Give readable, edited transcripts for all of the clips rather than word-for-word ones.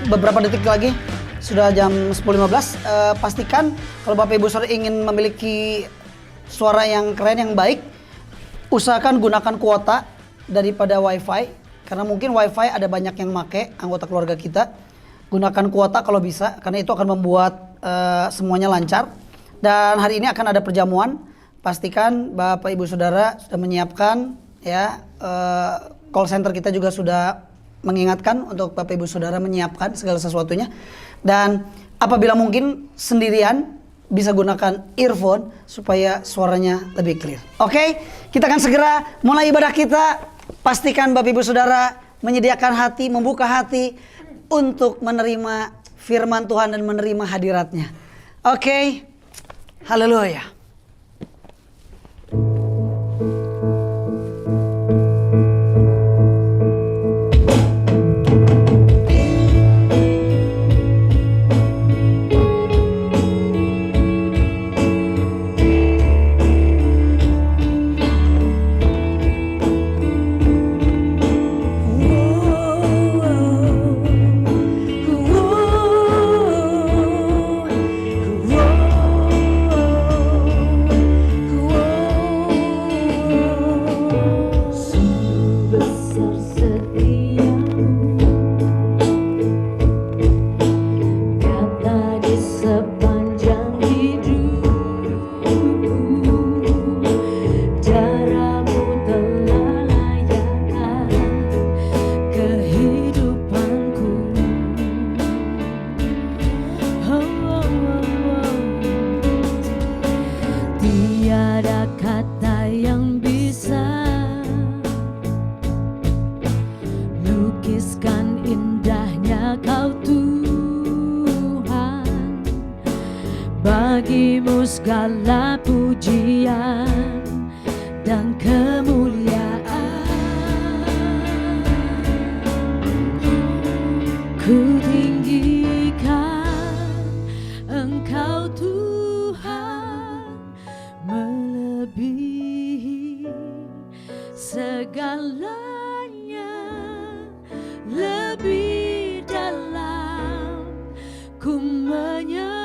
beberapa detik lagi sudah jam 10.15. Pastikan kalau Bapak Ibu Saudara ingin memiliki suara yang keren, yang baik, usahakan gunakan kuota daripada wifi. Karena mungkin wifi ada banyak yang make, anggota keluarga kita. Gunakan kuota kalau bisa, karena itu akan membuat semuanya lancar. Dan hari ini akan ada perjamuan. Pastikan Bapak Ibu Saudara sudah menyiapkan ya, call center kita juga sudah mengingatkan untuk Bapak Ibu Saudara menyiapkan segala sesuatunya. Dan apabila mungkin sendirian, bisa gunakan earphone supaya suaranya lebih clear. Oke, kita akan segera mulai ibadah kita. Pastikan Bapak Ibu Saudara menyediakan hati, membuka hati untuk menerima firman Tuhan dan menerima hadiratnya. Oke, haleluya. Bagimu segala pujian dan kemuliaan. Ku tinggikan Engkau Tuhan, melebihi segalanya, lebih dalam ku menyembah.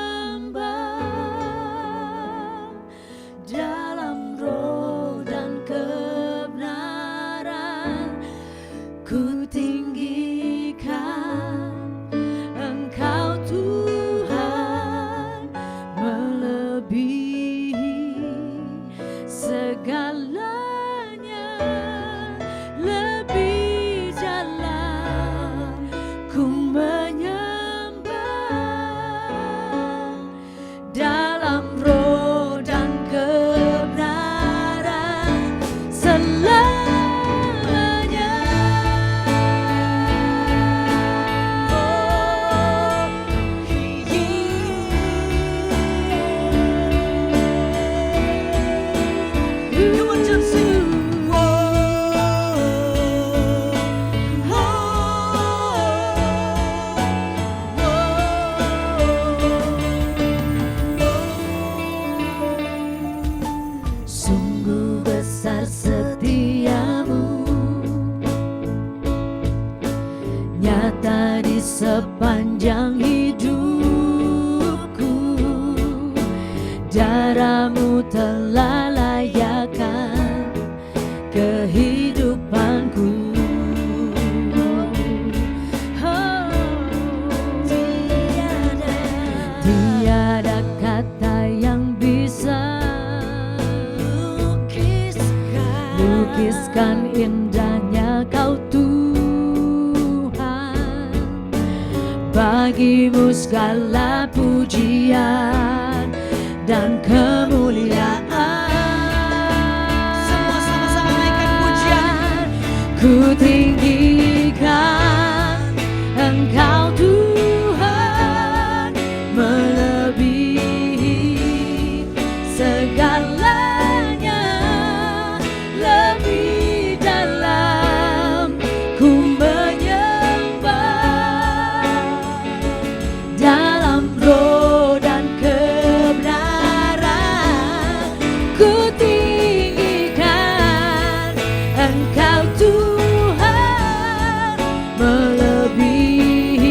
Dalam roh dan kebenaran ku tinggikan Engkau Tuhan, melebihi segalanya, lebih dalam ku menyembah. Dalam roh dan kebenaran selamanya. Come on, just sing. Sungguh besar setiamu, nyata di sepanjang hidupku. Darahmu telah layakkan kehidupanku. Tiada kata yang bisa lukiskan indahnya Kau Tuhan. Bagimu segala pujian dan kemuliaan. Semua sama-sama naikkan pujian. Ku tinggikan Engkau Tuhan, melebihi segalanya, lebih dalam ku menyembah. Dalam roh dan kebenaran ku tinggikan Engkau Tuhan, melebihi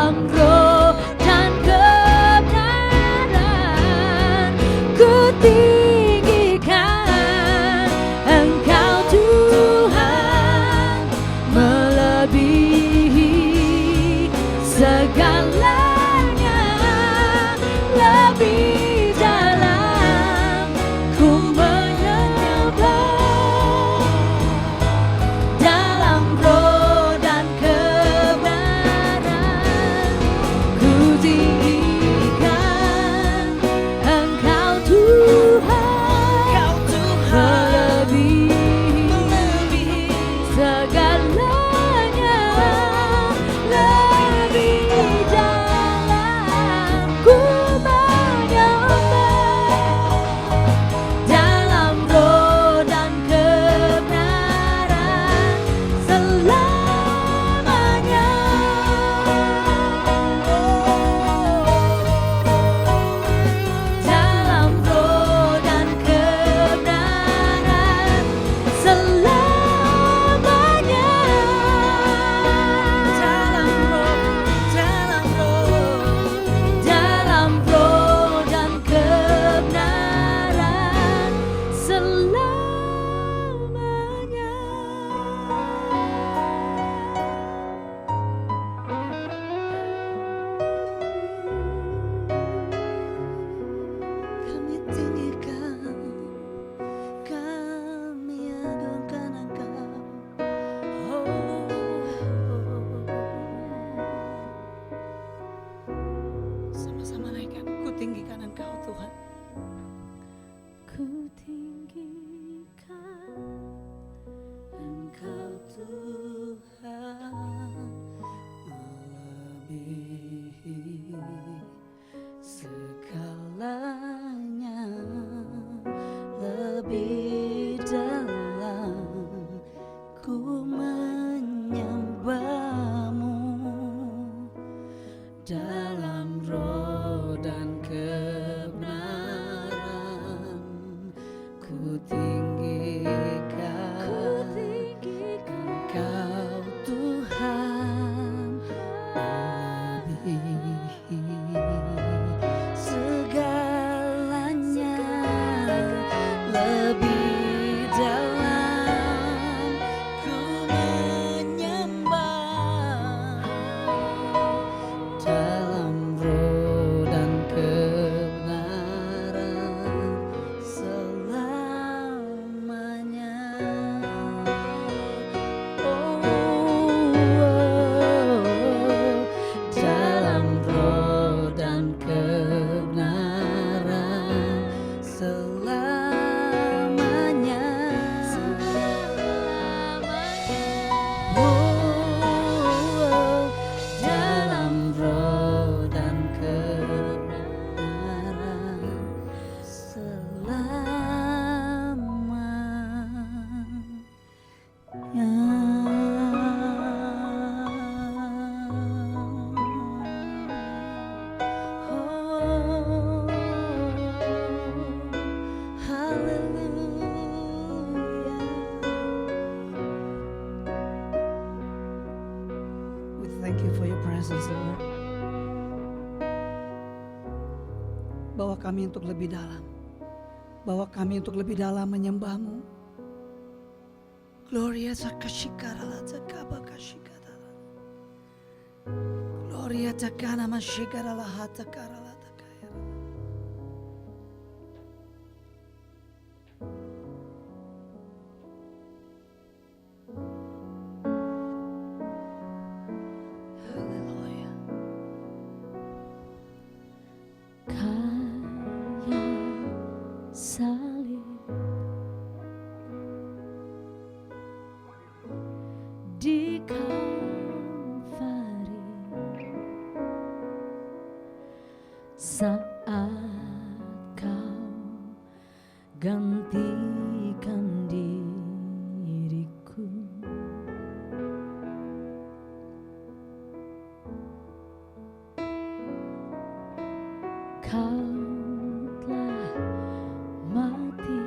dalam roh dan kebenaran. Ku tinggikan Engkau Tuhan, melebihi segalanya, lebih dalam ku menyembah. Dalam roh dan kebenaran ku tinggikan Engkau Tuhan, melebihi segalanya, lebih dalam ku menyembah. Dalam roh dan kebenaran selamanya. Dalam roh dan kebenaran selamanya. Dalam roh dan kebenaran selamanya. Kami tinggikan, kami agungkan Engkau. Sama-sama naikkan, ku tinggikan Engkau Tuhan. Ku tinggikan Engkau Tuhan, melebihi segalanya, lebih dalam ku menyembah-Mu. Dalam roh dan kebenaran ku tinggikan Engkau Tuhan, melebihi segalanya, lebih dalam ku menyembah. Dalam roh dan kebenaran selamanya. Dalam roh dan kebenaran selamanya. Dalam roh dan kebenaran selamanya. Oh, hallelujah. We thank you for your presence, Lord. Bawa kami untuk lebih dalam. Bawa kami untuk lebih dalam menyembah-Mu. Gloria zakashikara zakaba kashikara. Gloria takana mashikara lahatakara latakaya. Haleluya. Kaya salib di Kalvari, saat Kau gantikan diriku. Kau telah mati,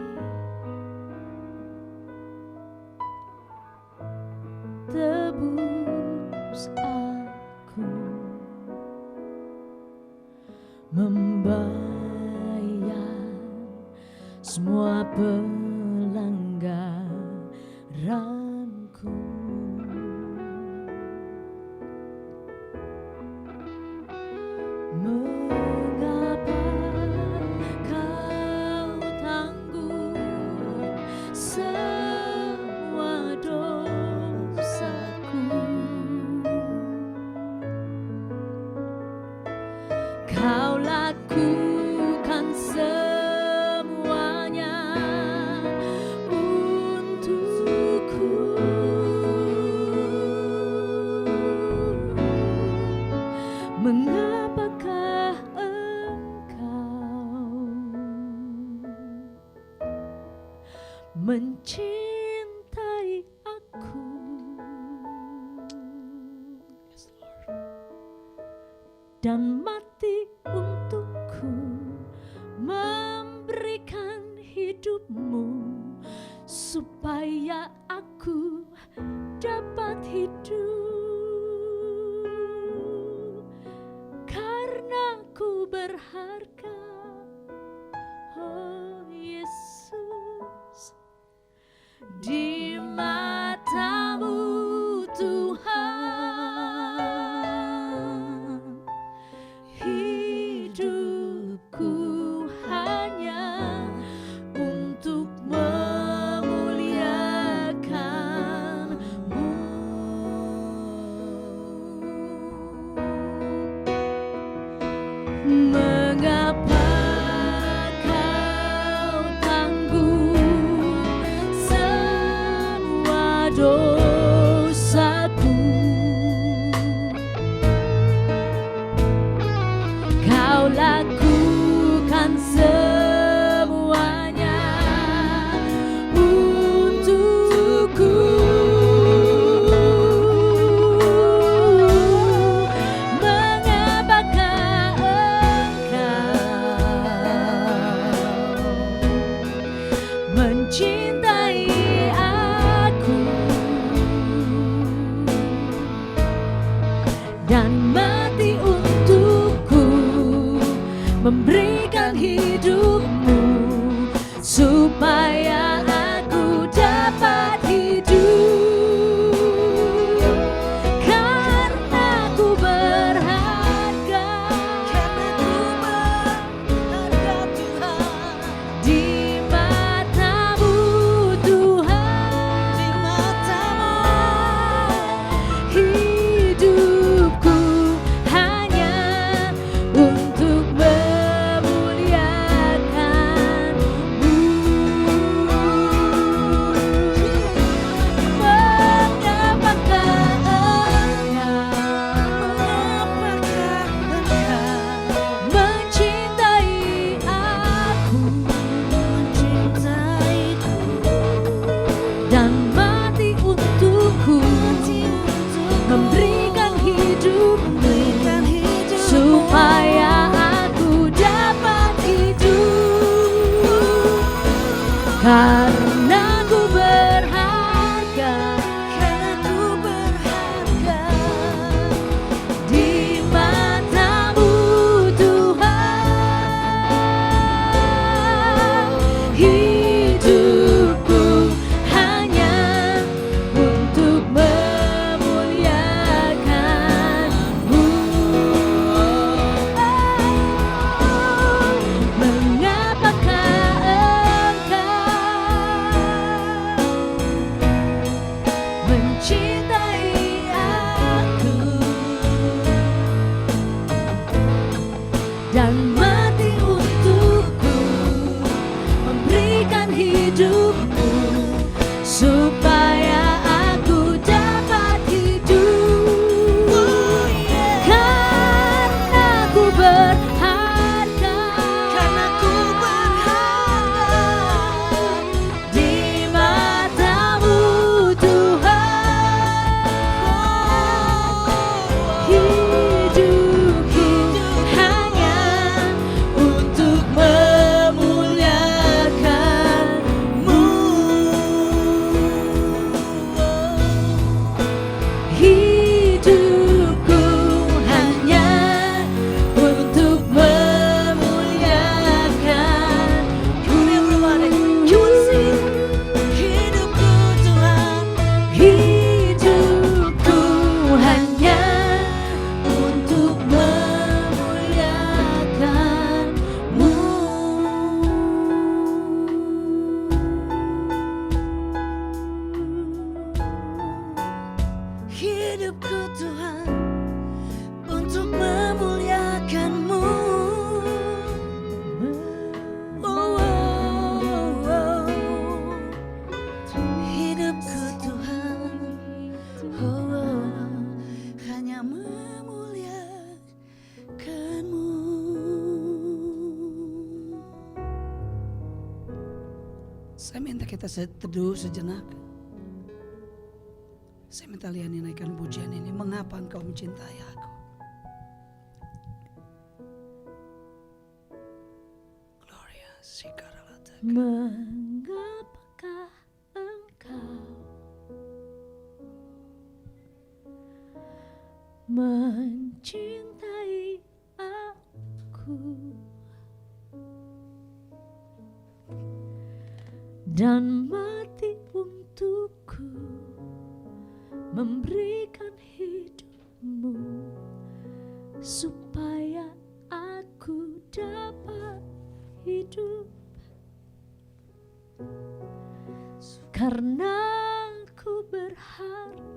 tebus aku. membayar semua pelanggaranku. Mengapa kau tanggung semua dosaku? Kau lakukan semuanya untukku. Mengapakah engkau mencintai aku? Yes, Lord. Dan mati untukku, memberikan hidupmu supaya aku dapat hidup. Karena ku berharga, oh Yesus, di matamu Tuhan. Hidupku hanya untuk memuliakan-Mu. Mengapa kau tanggung semua dosaku? Kau lakukan semuanya untukku. Mengapakah engkau mencintai aku dan mati untukku, memberikan hidupmu supaya aku dapat hidup. Karena ku berharga, Tuhan, di matamu Tuhan. Hidupku hanya untuk memuliakan-Mu. Mengapakah engkau mencintai aku dan mati untukku, memberikan hidupmu supaya aku dapat hidup. Karena ku berharga, di matamu Tuhan. Hidupku hanya untuk memuliakan-Mu. Mengapakah engkau Saya minta kita teduh sejenak. Saya minta Liani naikkan pujian ini. Mengapa engkau mencintai aku? Gloria Sikaralata. Mengapakah engkau mencintai aku dan mati untukku, memberikan hidupmu supaya aku dapat hidup, karena aku berharga.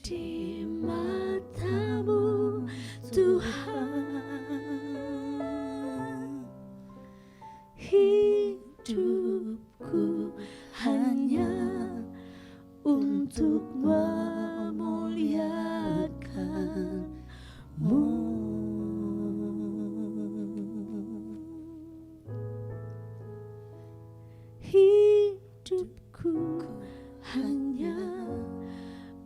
Di matamu Tuhan, hidupku hanya untuk memuliakan-Mu. Hidupku hanya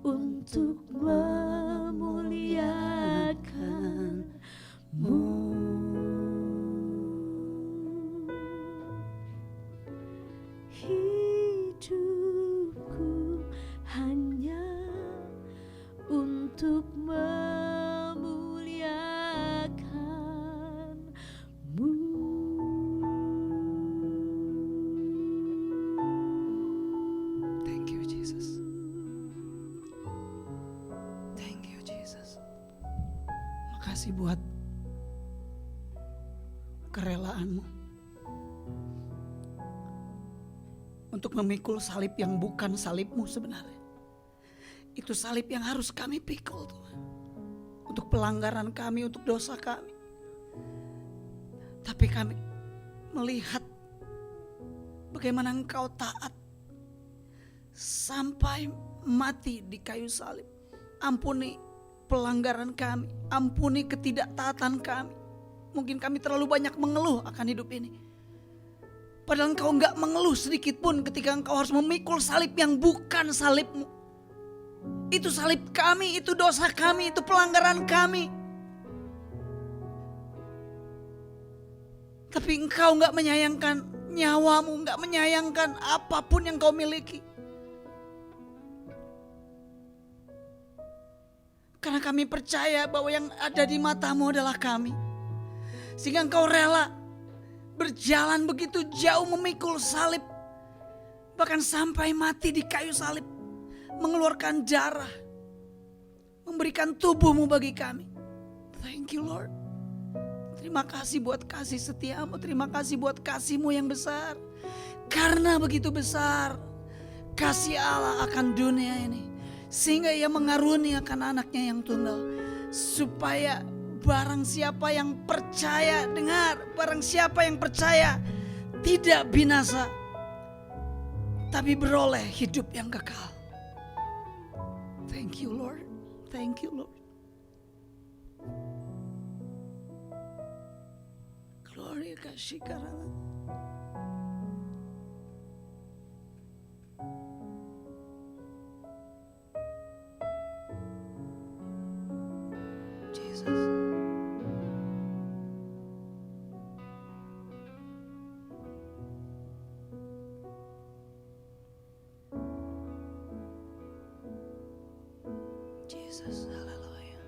untuk memuliakan-Mu. Hidupku hanya untuk memuliakan-Mu. Thank you Jesus. Thank you Jesus. Makasih buat kerelaanmu untuk memikul salib yang bukan salibmu sebenarnya. Itu salib yang harus kami pikul Tuhan. Untuk pelanggaran kami, untuk dosa kami. Tapi kami melihat bagaimana Engkau taat sampai mati di kayu salib. Ampuni pelanggaran kami, ampuni ketidaktaatan kami. Mungkin kami terlalu banyak mengeluh akan hidup ini. Padahal Engkau enggak mengeluh sedikit pun ketika Engkau harus memikul salib yang bukan salibmu. Itu salib kami, itu dosa kami, itu pelanggaran kami. Tapi Engkau enggak menyayangkan nyawamu, enggak menyayangkan apapun yang Kau miliki. Karena kami percaya bahwa yang ada di matamu adalah kami. Sehingga Engkau rela berjalan begitu jauh memikul salib. Bahkan sampai mati di kayu salib. Mengeluarkan darah. Memberikan tubuhmu bagi kami. Thank you Lord. Terima kasih buat kasih setiamu. Terima kasih buat kasihmu yang besar. Karena begitu besar kasih Allah akan dunia ini. Sehingga ia mengaruniakan anaknya yang tunggal. Supaya barang siapa yang percaya, dengar, barang siapa yang percaya tidak binasa, tapi beroleh hidup yang kekal. Thank you Lord, thank you Lord. Gloria kasih karala. Jesus. Jesus, haleluya.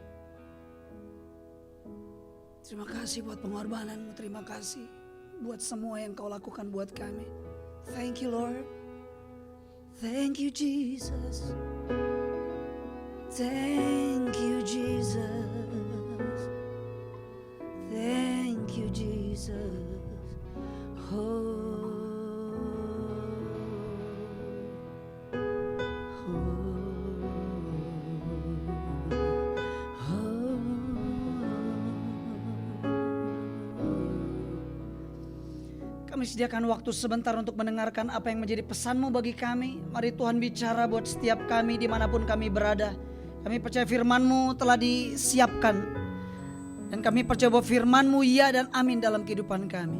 Terima kasih buat pengorbananmu, terima kasih buat semua yang Kau lakukan buat kami. Thank you Lord. Thank you Jesus. Thank you Jesus. Thank you Jesus. Kami sediakan waktu sebentar untuk mendengarkan apa yang menjadi pesan-Mu bagi kami. Mari Tuhan bicara buat setiap kami dimanapun kami berada. Kami percaya firman-Mu telah disiapkan Dan kami percaya bahwa firman-Mu ya dan amin dalam kehidupan kami.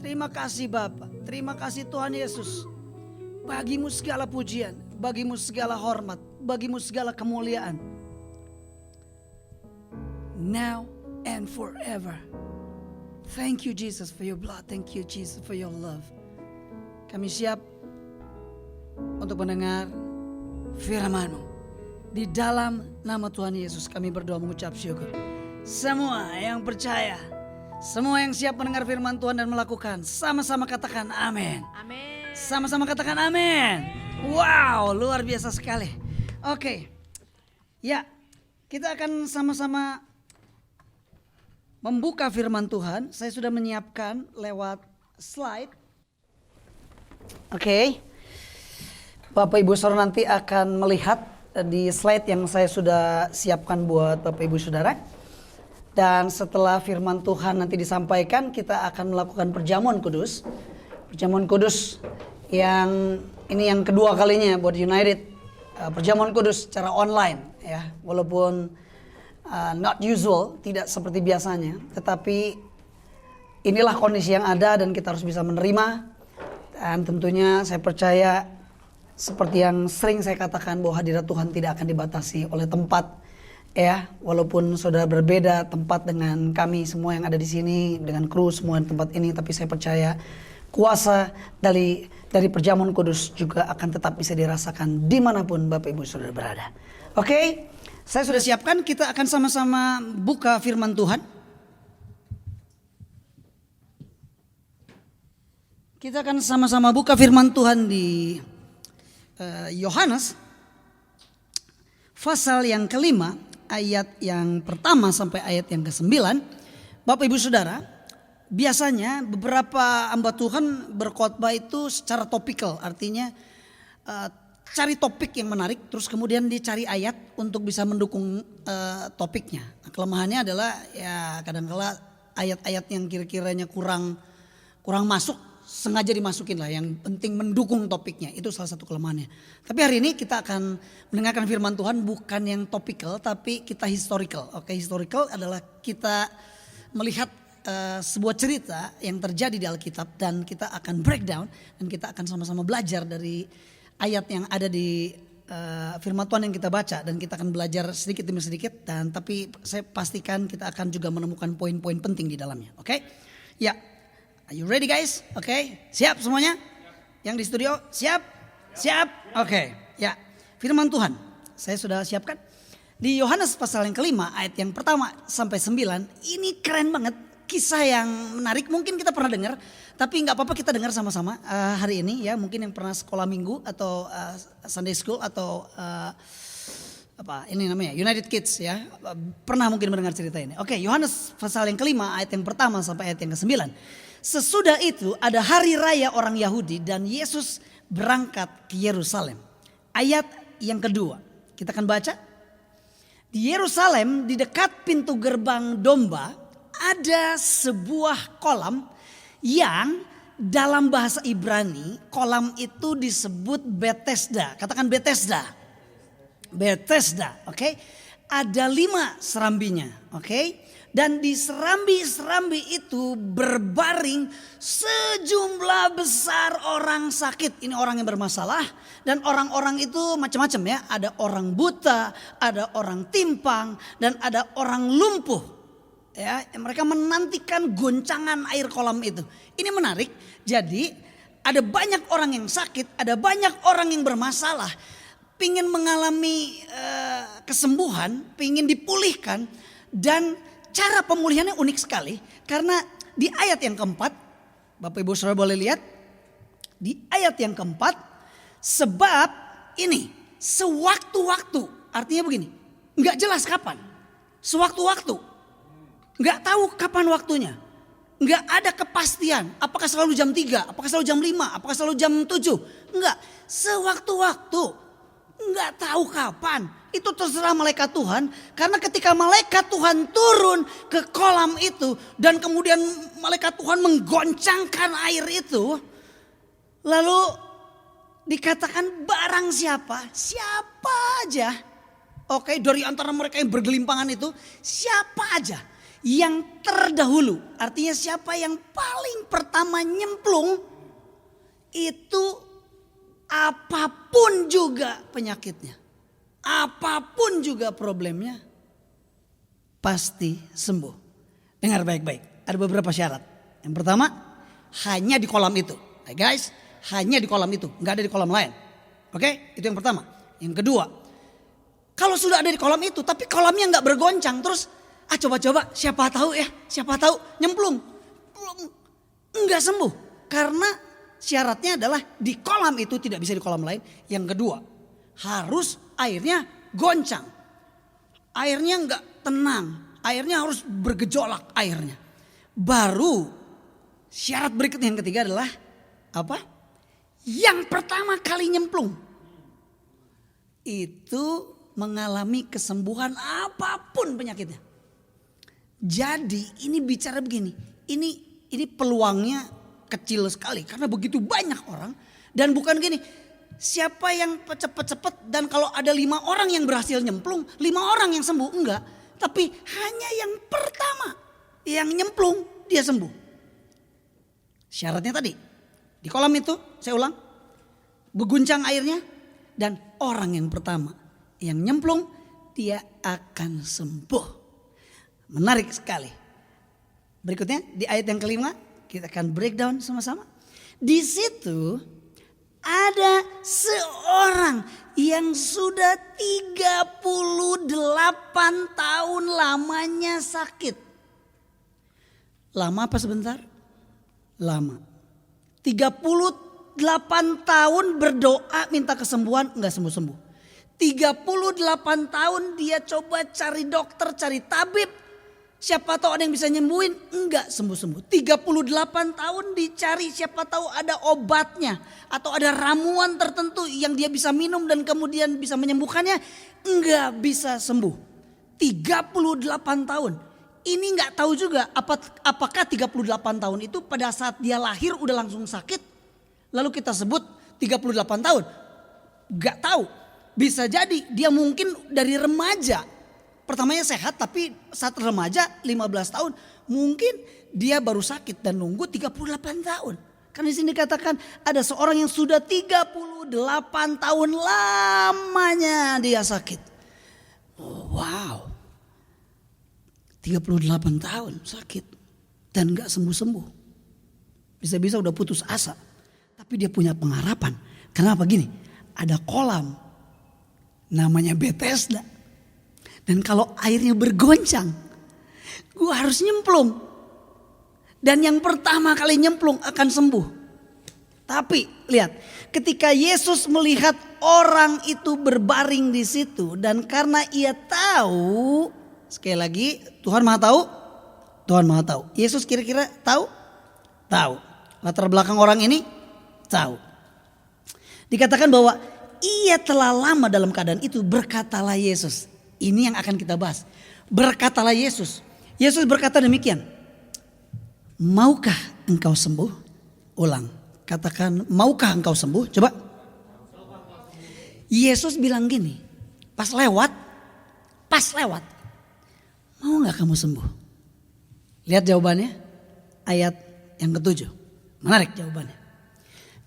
Terima kasih Bapa, terima kasih Tuhan Yesus. Bagimu segala pujian, bagimu segala hormat, bagimu segala kemuliaan. Now and forever. Thank you Jesus for your blood, thank you Jesus for your love. Kami siap untuk mendengar firman-Mu. Di dalam nama Tuhan Yesus kami berdoa mengucap syukur. Semua yang percaya, semua yang siap mendengar firman Tuhan dan melakukan, sama-sama katakan amin. Amin. Sama-sama katakan amin. Wow, luar biasa sekali. Oke, ya kita akan sama-sama membuka firman Tuhan. Saya sudah menyiapkan lewat slide. Oke. Bapak Ibu Saudara nanti akan melihat di slide yang saya sudah siapkan buat Bapak Ibu Saudara. Dan setelah firman Tuhan nanti disampaikan, kita akan melakukan perjamuan kudus. Perjamuan kudus yang ini yang kedua kalinya buat United. Perjamuan kudus secara online ya. Walaupun not usual, tidak seperti biasanya. Tetapi inilah kondisi yang ada dan kita harus bisa menerima. Dan tentunya saya percaya seperti yang sering saya katakan bahwa hadirat Tuhan tidak akan dibatasi oleh tempat. Ya, walaupun saudara berbeda tempat dengan kami semua yang ada di sini, dengan kru semua di tempat ini, tapi saya percaya kuasa dari perjamuan kudus juga akan tetap bisa dirasakan dimanapun Bapak Ibu Saudara berada. Oke, saya sudah siapkan, kita akan sama-sama buka firman Tuhan. Kita akan sama-sama buka firman Tuhan di Yohanes pasal yang kelima, ayat yang pertama sampai ayat yang ke-9. Bapak Ibu Saudara, biasanya beberapa hamba Tuhan berkhotbah itu secara topikal, artinya cari topik yang menarik, terus kemudian dicari ayat untuk bisa mendukung topiknya. Nah, kelemahannya adalah ya kadang-kala ayat-ayat yang kira-kiranya kurang masuk, sengaja dimasukin lah, yang penting mendukung topiknya. Itu salah satu kelemahannya. Tapi hari ini kita akan mendengarkan firman Tuhan bukan yang topikal, tapi kita historical. Oke, historical adalah kita melihat sebuah cerita yang terjadi di Alkitab dan kita akan breakdown dan kita akan sama-sama belajar dari ayat yang ada di firman Tuhan yang kita baca, dan kita akan belajar sedikit demi sedikit, dan tapi saya pastikan kita akan juga menemukan poin-poin penting di dalamnya. Oke? Ya. Are you ready guys? Oke, siap semuanya? Yang di studio siap? Siap? Oke, ya. Firman Tuhan saya sudah siapkan di Yohanes pasal yang kelima ayat yang pertama sampai 9. Ini keren banget, kisah yang menarik. Mungkin kita pernah dengar, tapi nggak apa-apa kita dengar sama-sama hari ini ya. Mungkin yang pernah sekolah minggu atau Sunday school atau apa ini namanya United Kids ya, pernah mungkin mendengar cerita ini. Oke, Yohanes pasal yang kelima ayat yang pertama sampai ayat yang ke-9. Sesudah itu ada hari raya orang Yahudi dan Yesus berangkat ke Yerusalem. Ayat yang kedua kita akan baca. Di Yerusalem di dekat pintu gerbang domba ada sebuah kolam yang dalam bahasa Ibrani kolam itu disebut Bethesda. Katakan Bethesda. Bethesda, oke. Ada 5 serambinya, oke. Dan di serambi-serambi itu berbaring sejumlah besar orang sakit. Ini orang yang bermasalah. Dan orang-orang itu macam-macam ya. Ada orang buta, ada orang timpang, dan ada orang lumpuh. Ya, mereka menantikan goncangan air kolam itu. Ini menarik. Jadi ada banyak orang yang sakit, ada banyak orang yang bermasalah. Pingin mengalami kesembuhan, pingin dipulihkan, dan cara pemulihannya unik sekali. Karena di ayat yang keempat, Bapak Ibu Saudara boleh lihat, di ayat yang keempat, sebab ini sewaktu-waktu, artinya begini, nggak jelas kapan, sewaktu-waktu, nggak tahu kapan waktunya, nggak ada kepastian, apakah selalu jam 3, apakah selalu jam 5, apakah selalu jam 7, nggak, sewaktu-waktu, nggak tahu kapan. Itu terserah malaikat Tuhan. Karena ketika malaikat Tuhan turun ke kolam itu. Dan kemudian malaikat Tuhan menggoncangkan air itu. Lalu dikatakan barang siapa? Siapa aja. Oke, dari antara mereka yang bergelimpangan itu. Siapa aja yang terdahulu. Artinya siapa yang paling pertama nyemplung, itu apapun juga penyakitnya, apapun juga problemnya, pasti sembuh. Dengar baik-baik, ada beberapa syarat. Yang pertama, hanya di kolam itu. Hey guys, hanya di kolam itu, nggak ada di kolam lain. Oke, itu yang pertama. Yang kedua, kalau sudah ada di kolam itu, tapi kolamnya nggak bergoncang, terus coba-coba, siapa tahu nyemplung, nggak sembuh, karena syaratnya adalah di kolam itu, tidak bisa di kolam lain. Yang kedua, harus airnya goncang, airnya nggak tenang, airnya harus bergejolak airnya. Baru syarat berikutnya yang ketiga adalah apa? Yang pertama kali nyemplung itu mengalami kesembuhan apapun penyakitnya. Jadi ini bicara begini, ini peluangnya kecil sekali karena begitu banyak orang, dan bukan gini, siapa yang cepet-cepet dan kalau ada 5 orang yang berhasil nyemplung, 5 orang yang sembuh, enggak. Tapi hanya yang pertama yang nyemplung dia sembuh. Syaratnya tadi di kolam itu, saya ulang, berguncang airnya, dan orang yang pertama yang nyemplung dia akan sembuh. Menarik sekali. Berikutnya di ayat yang kelima kita akan breakdown sama-sama. Di situ ada seorang yang sudah 38 tahun lamanya sakit. Lama apa sebentar? Lama. 38 tahun berdoa minta kesembuhan, enggak sembuh-sembuh. 38 tahun dia coba cari dokter, cari tabib. Siapa tahu ada yang bisa nyembuhin, enggak sembuh-sembuh. 38 tahun dicari, siapa tahu ada obatnya atau ada ramuan tertentu yang dia bisa minum dan kemudian bisa menyembuhkannya, enggak bisa sembuh. 38 tahun. Ini enggak tahu juga apakah 38 tahun itu pada saat dia lahir udah langsung sakit, lalu kita sebut 38 tahun. Enggak tahu. Bisa jadi dia mungkin dari remaja. Pertamanya sehat, tapi saat remaja 15 tahun mungkin dia baru sakit dan nunggu 38 tahun. Karena di sini dikatakan ada seorang yang sudah 38 tahun lamanya dia sakit. Oh, wow. 38 tahun sakit dan gak sembuh-sembuh. Bisa-bisa udah putus asa. Tapi dia punya pengharapan. Kenapa gini? Ada kolam namanya Bethesda. Dan kalau airnya bergoncang, gue harus nyemplung. Dan yang pertama kali nyemplung akan sembuh. Tapi lihat, ketika Yesus melihat orang itu berbaring di situ, dan karena ia tahu, sekali lagi, Tuhan Maha tahu, Tuhan Maha tahu. Yesus kira-kira tahu? Tahu. Latar belakang orang ini tahu. Dikatakan bahwa ia telah lama dalam keadaan itu, berkatalah Yesus. Ini yang akan kita bahas. Berkatalah Yesus. Yesus berkata demikian. Maukah engkau sembuh? Ulang. Katakan, maukah engkau sembuh? Coba. Yesus bilang gini. Pas lewat. Mau gak kamu sembuh? Lihat jawabannya. Ayat yang ke-7. Menarik jawabannya.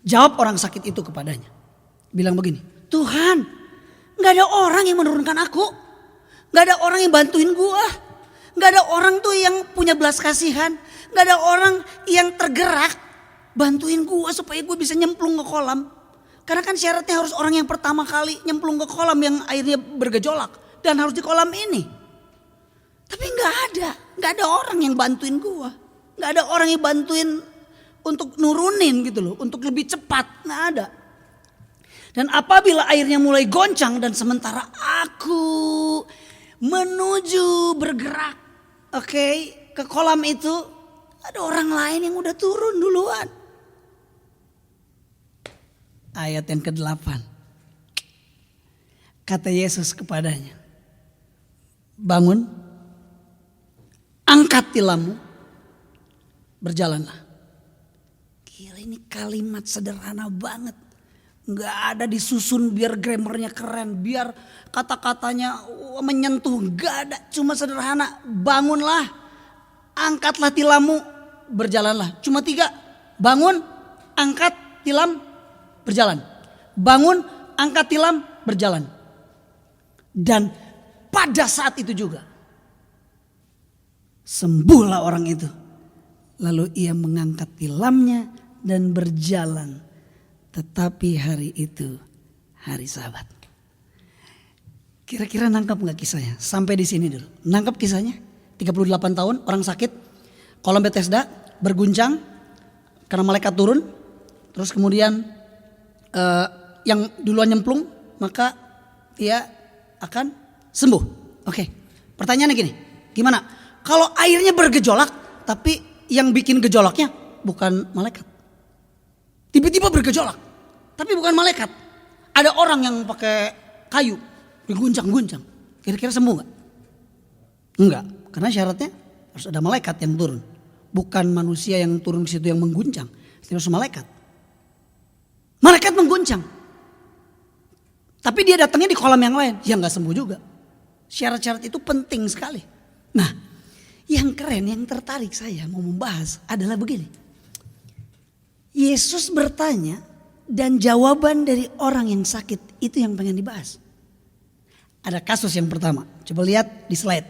Jawab orang sakit itu kepadanya. Bilang begini. Tuhan, gak ada orang yang menurunkan aku. Gak ada orang yang bantuin gua. Gak ada orang tuh yang punya belas kasihan. Gak ada orang yang tergerak bantuin gua supaya gua bisa nyemplung ke kolam. Karena kan syaratnya harus orang yang pertama kali nyemplung ke kolam yang airnya bergejolak. Dan harus di kolam ini. Tapi gak ada orang yang bantuin gua. Gak ada orang yang bantuin untuk nurunin gitu loh. Untuk lebih cepat, gak ada. Dan apabila airnya mulai goncang dan sementara aku menuju bergerak, ke kolam itu, ada orang lain yang udah turun duluan. Ayat yang ke-8. Kata Yesus kepadanya, bangun, angkat tilammu, berjalanlah. Gila, ini kalimat sederhana banget. Nggak ada disusun biar grammarnya keren, biar kata-katanya menyentuh. Nggak ada, cuma sederhana. Bangunlah, angkatlah tilammu, berjalanlah. Cuma 3, bangun, angkat, tilam, berjalan. Bangun, angkat tilam, berjalan. Dan pada saat itu juga sembuhlah orang itu. Lalu ia mengangkat tilamnya dan berjalan. Tetapi hari itu hari Sabat. Kira-kira nangkap gak kisahnya? Sampai di sini dulu. Nangkap kisahnya? 38 tahun orang sakit. Kolam Bethesda berguncang karena malaikat turun. Terus kemudian yang duluan nyemplung maka dia akan sembuh. Oke. Pertanyaannya gini, gimana? Kalau airnya bergejolak tapi yang bikin gejolaknya bukan malaikat. Tiba-tiba bergejolak tapi bukan malaikat. Ada orang yang pakai kayu diguncang-guncang. Kira-kira sembuh gak? Enggak. Karena syaratnya harus ada malaikat yang turun. Bukan manusia yang turun ke situ yang mengguncang. Harus malaikat. Malaikat mengguncang. Tapi dia datangnya di kolam yang lain. Ya gak sembuh juga. Syarat-syarat itu penting sekali. Nah, yang keren, yang tertarik saya mau membahas adalah begini. Yesus bertanya dan jawaban dari orang yang sakit itu yang pengen dibahas. Ada kasus yang pertama. Coba lihat di slide.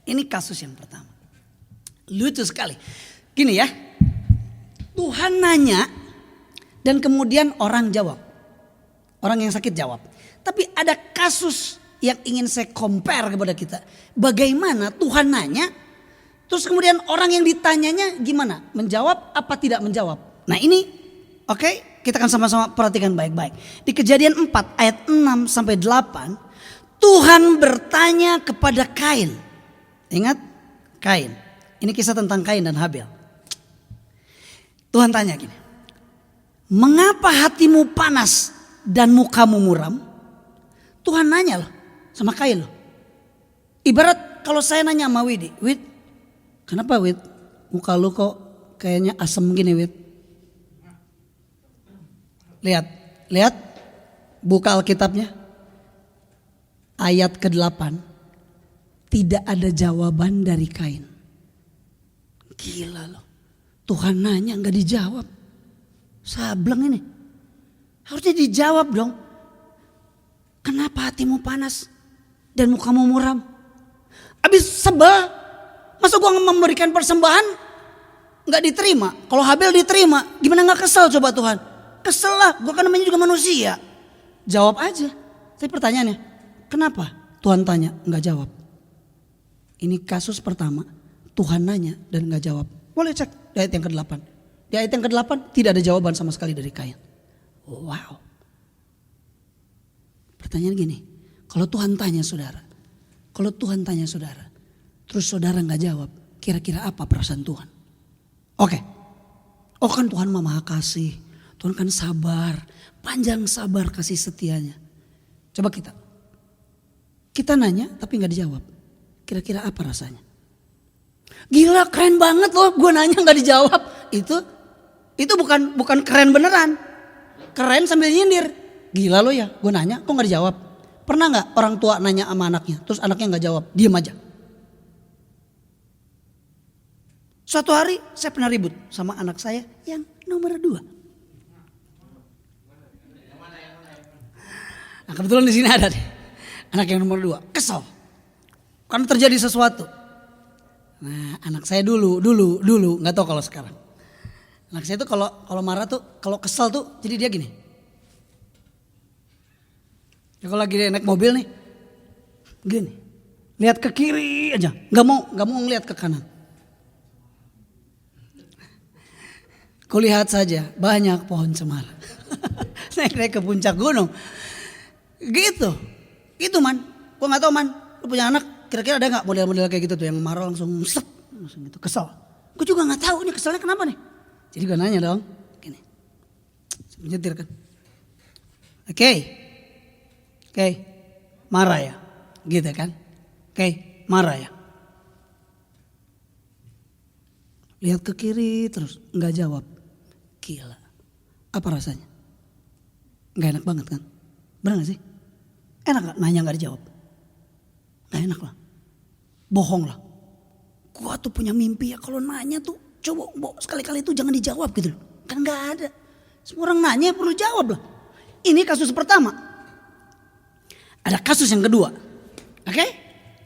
Ini kasus yang pertama. Lucu sekali. Gini ya. Tuhan nanya dan kemudian orang jawab. Orang yang sakit jawab. Tapi ada kasus yang ingin saya compare kepada kita. Bagaimana Tuhan nanya, terus kemudian orang yang ditanyanya gimana? Menjawab apa tidak menjawab? Nah ini, oke, kita akan sama-sama perhatikan baik-baik. Di Kejadian 4 ayat 6 sampai 8, Tuhan bertanya kepada Kain. Ingat? Kain. Ini kisah tentang Kain dan Habel. Tuhan tanya gini. Mengapa hatimu panas dan mukamu muram? Tuhan nanya loh sama Kain loh. Ibarat kalau saya nanya sama Widi. Wid, kenapa Wid? Muka lu kok kayaknya asem gini Wid? Lihat. Buka Alkitabnya. Ayat ke-8. Tidak ada jawaban dari Kain. Gila loh. Tuhan nanya gak dijawab. Sableng ini. Harusnya dijawab dong. Kenapa hatimu panas dan mukamu muram? Abis sebel. Masa gua memberikan persembahan gak diterima? Kalau Habel diterima, gimana gak kesel coba Tuhan? Kesel lah, gua kan namanya juga manusia. Jawab aja. Tapi pertanyaannya, kenapa Tuhan tanya gak jawab? Ini kasus pertama, Tuhan nanya dan gak jawab. Boleh cek di ayat yang ke-8. Di ayat yang ke-8 tidak ada jawaban sama sekali dari Kain. Wow. Pertanyaan gini, kalau Tuhan tanya saudara, terus saudara gak jawab, kira-kira apa perasaan Tuhan? Oke. Oh kan Tuhan Maha Kasih, Tuhan kan sabar, panjang sabar kasih setianya. Coba kita nanya tapi gak dijawab, kira-kira apa rasanya? Gila keren banget loh, gue nanya gak dijawab. Itu bukan keren beneran, keren sambil nyindir. Gila lo ya, gue nanya kok gak dijawab. Pernah gak orang tua nanya sama anaknya, terus anaknya gak jawab, diem aja. Suatu hari saya pernah ribut sama anak saya yang nomor 2. Nah kebetulan di sini ada deh, anak yang nomor 2, kesel. Karena terjadi sesuatu. Nah anak saya dulu, gak tahu kalau sekarang. Anak saya tuh kalau marah tuh, kalau kesel tuh jadi dia gini. Ya kalau lagi naik mobil nih, gini, lihat ke kiri aja, nggak mau ngelihat ke kanan. Kau lihat saja banyak pohon cemara, naik ke puncak gunung, gitu. Itu man, gua nggak tahu man, lu punya anak, kira-kira ada nggak model-model kayak gitu tuh yang marah langsung gitu kesel. Gua juga nggak tahu ini keselnya kenapa nih. Jadi gua nanya dong, gini, menyetir kan, Oke, marah ya, gitu kan? Oke, marah ya. Lihat ke kiri terus, nggak jawab. Gila, apa rasanya? Nggak enak banget kan? Benar nggak sih? Enak nggak nanya nggak dijawab? Nggak enak lah, bohong lah. Gua tuh punya mimpi ya, kalau nanya tuh coba sekali-kali itu jangan dijawab gitu loh. Kan gak ada. Semua orang nanya perlu jawab lah. Ini kasus pertama. Ada kasus yang kedua. Oke?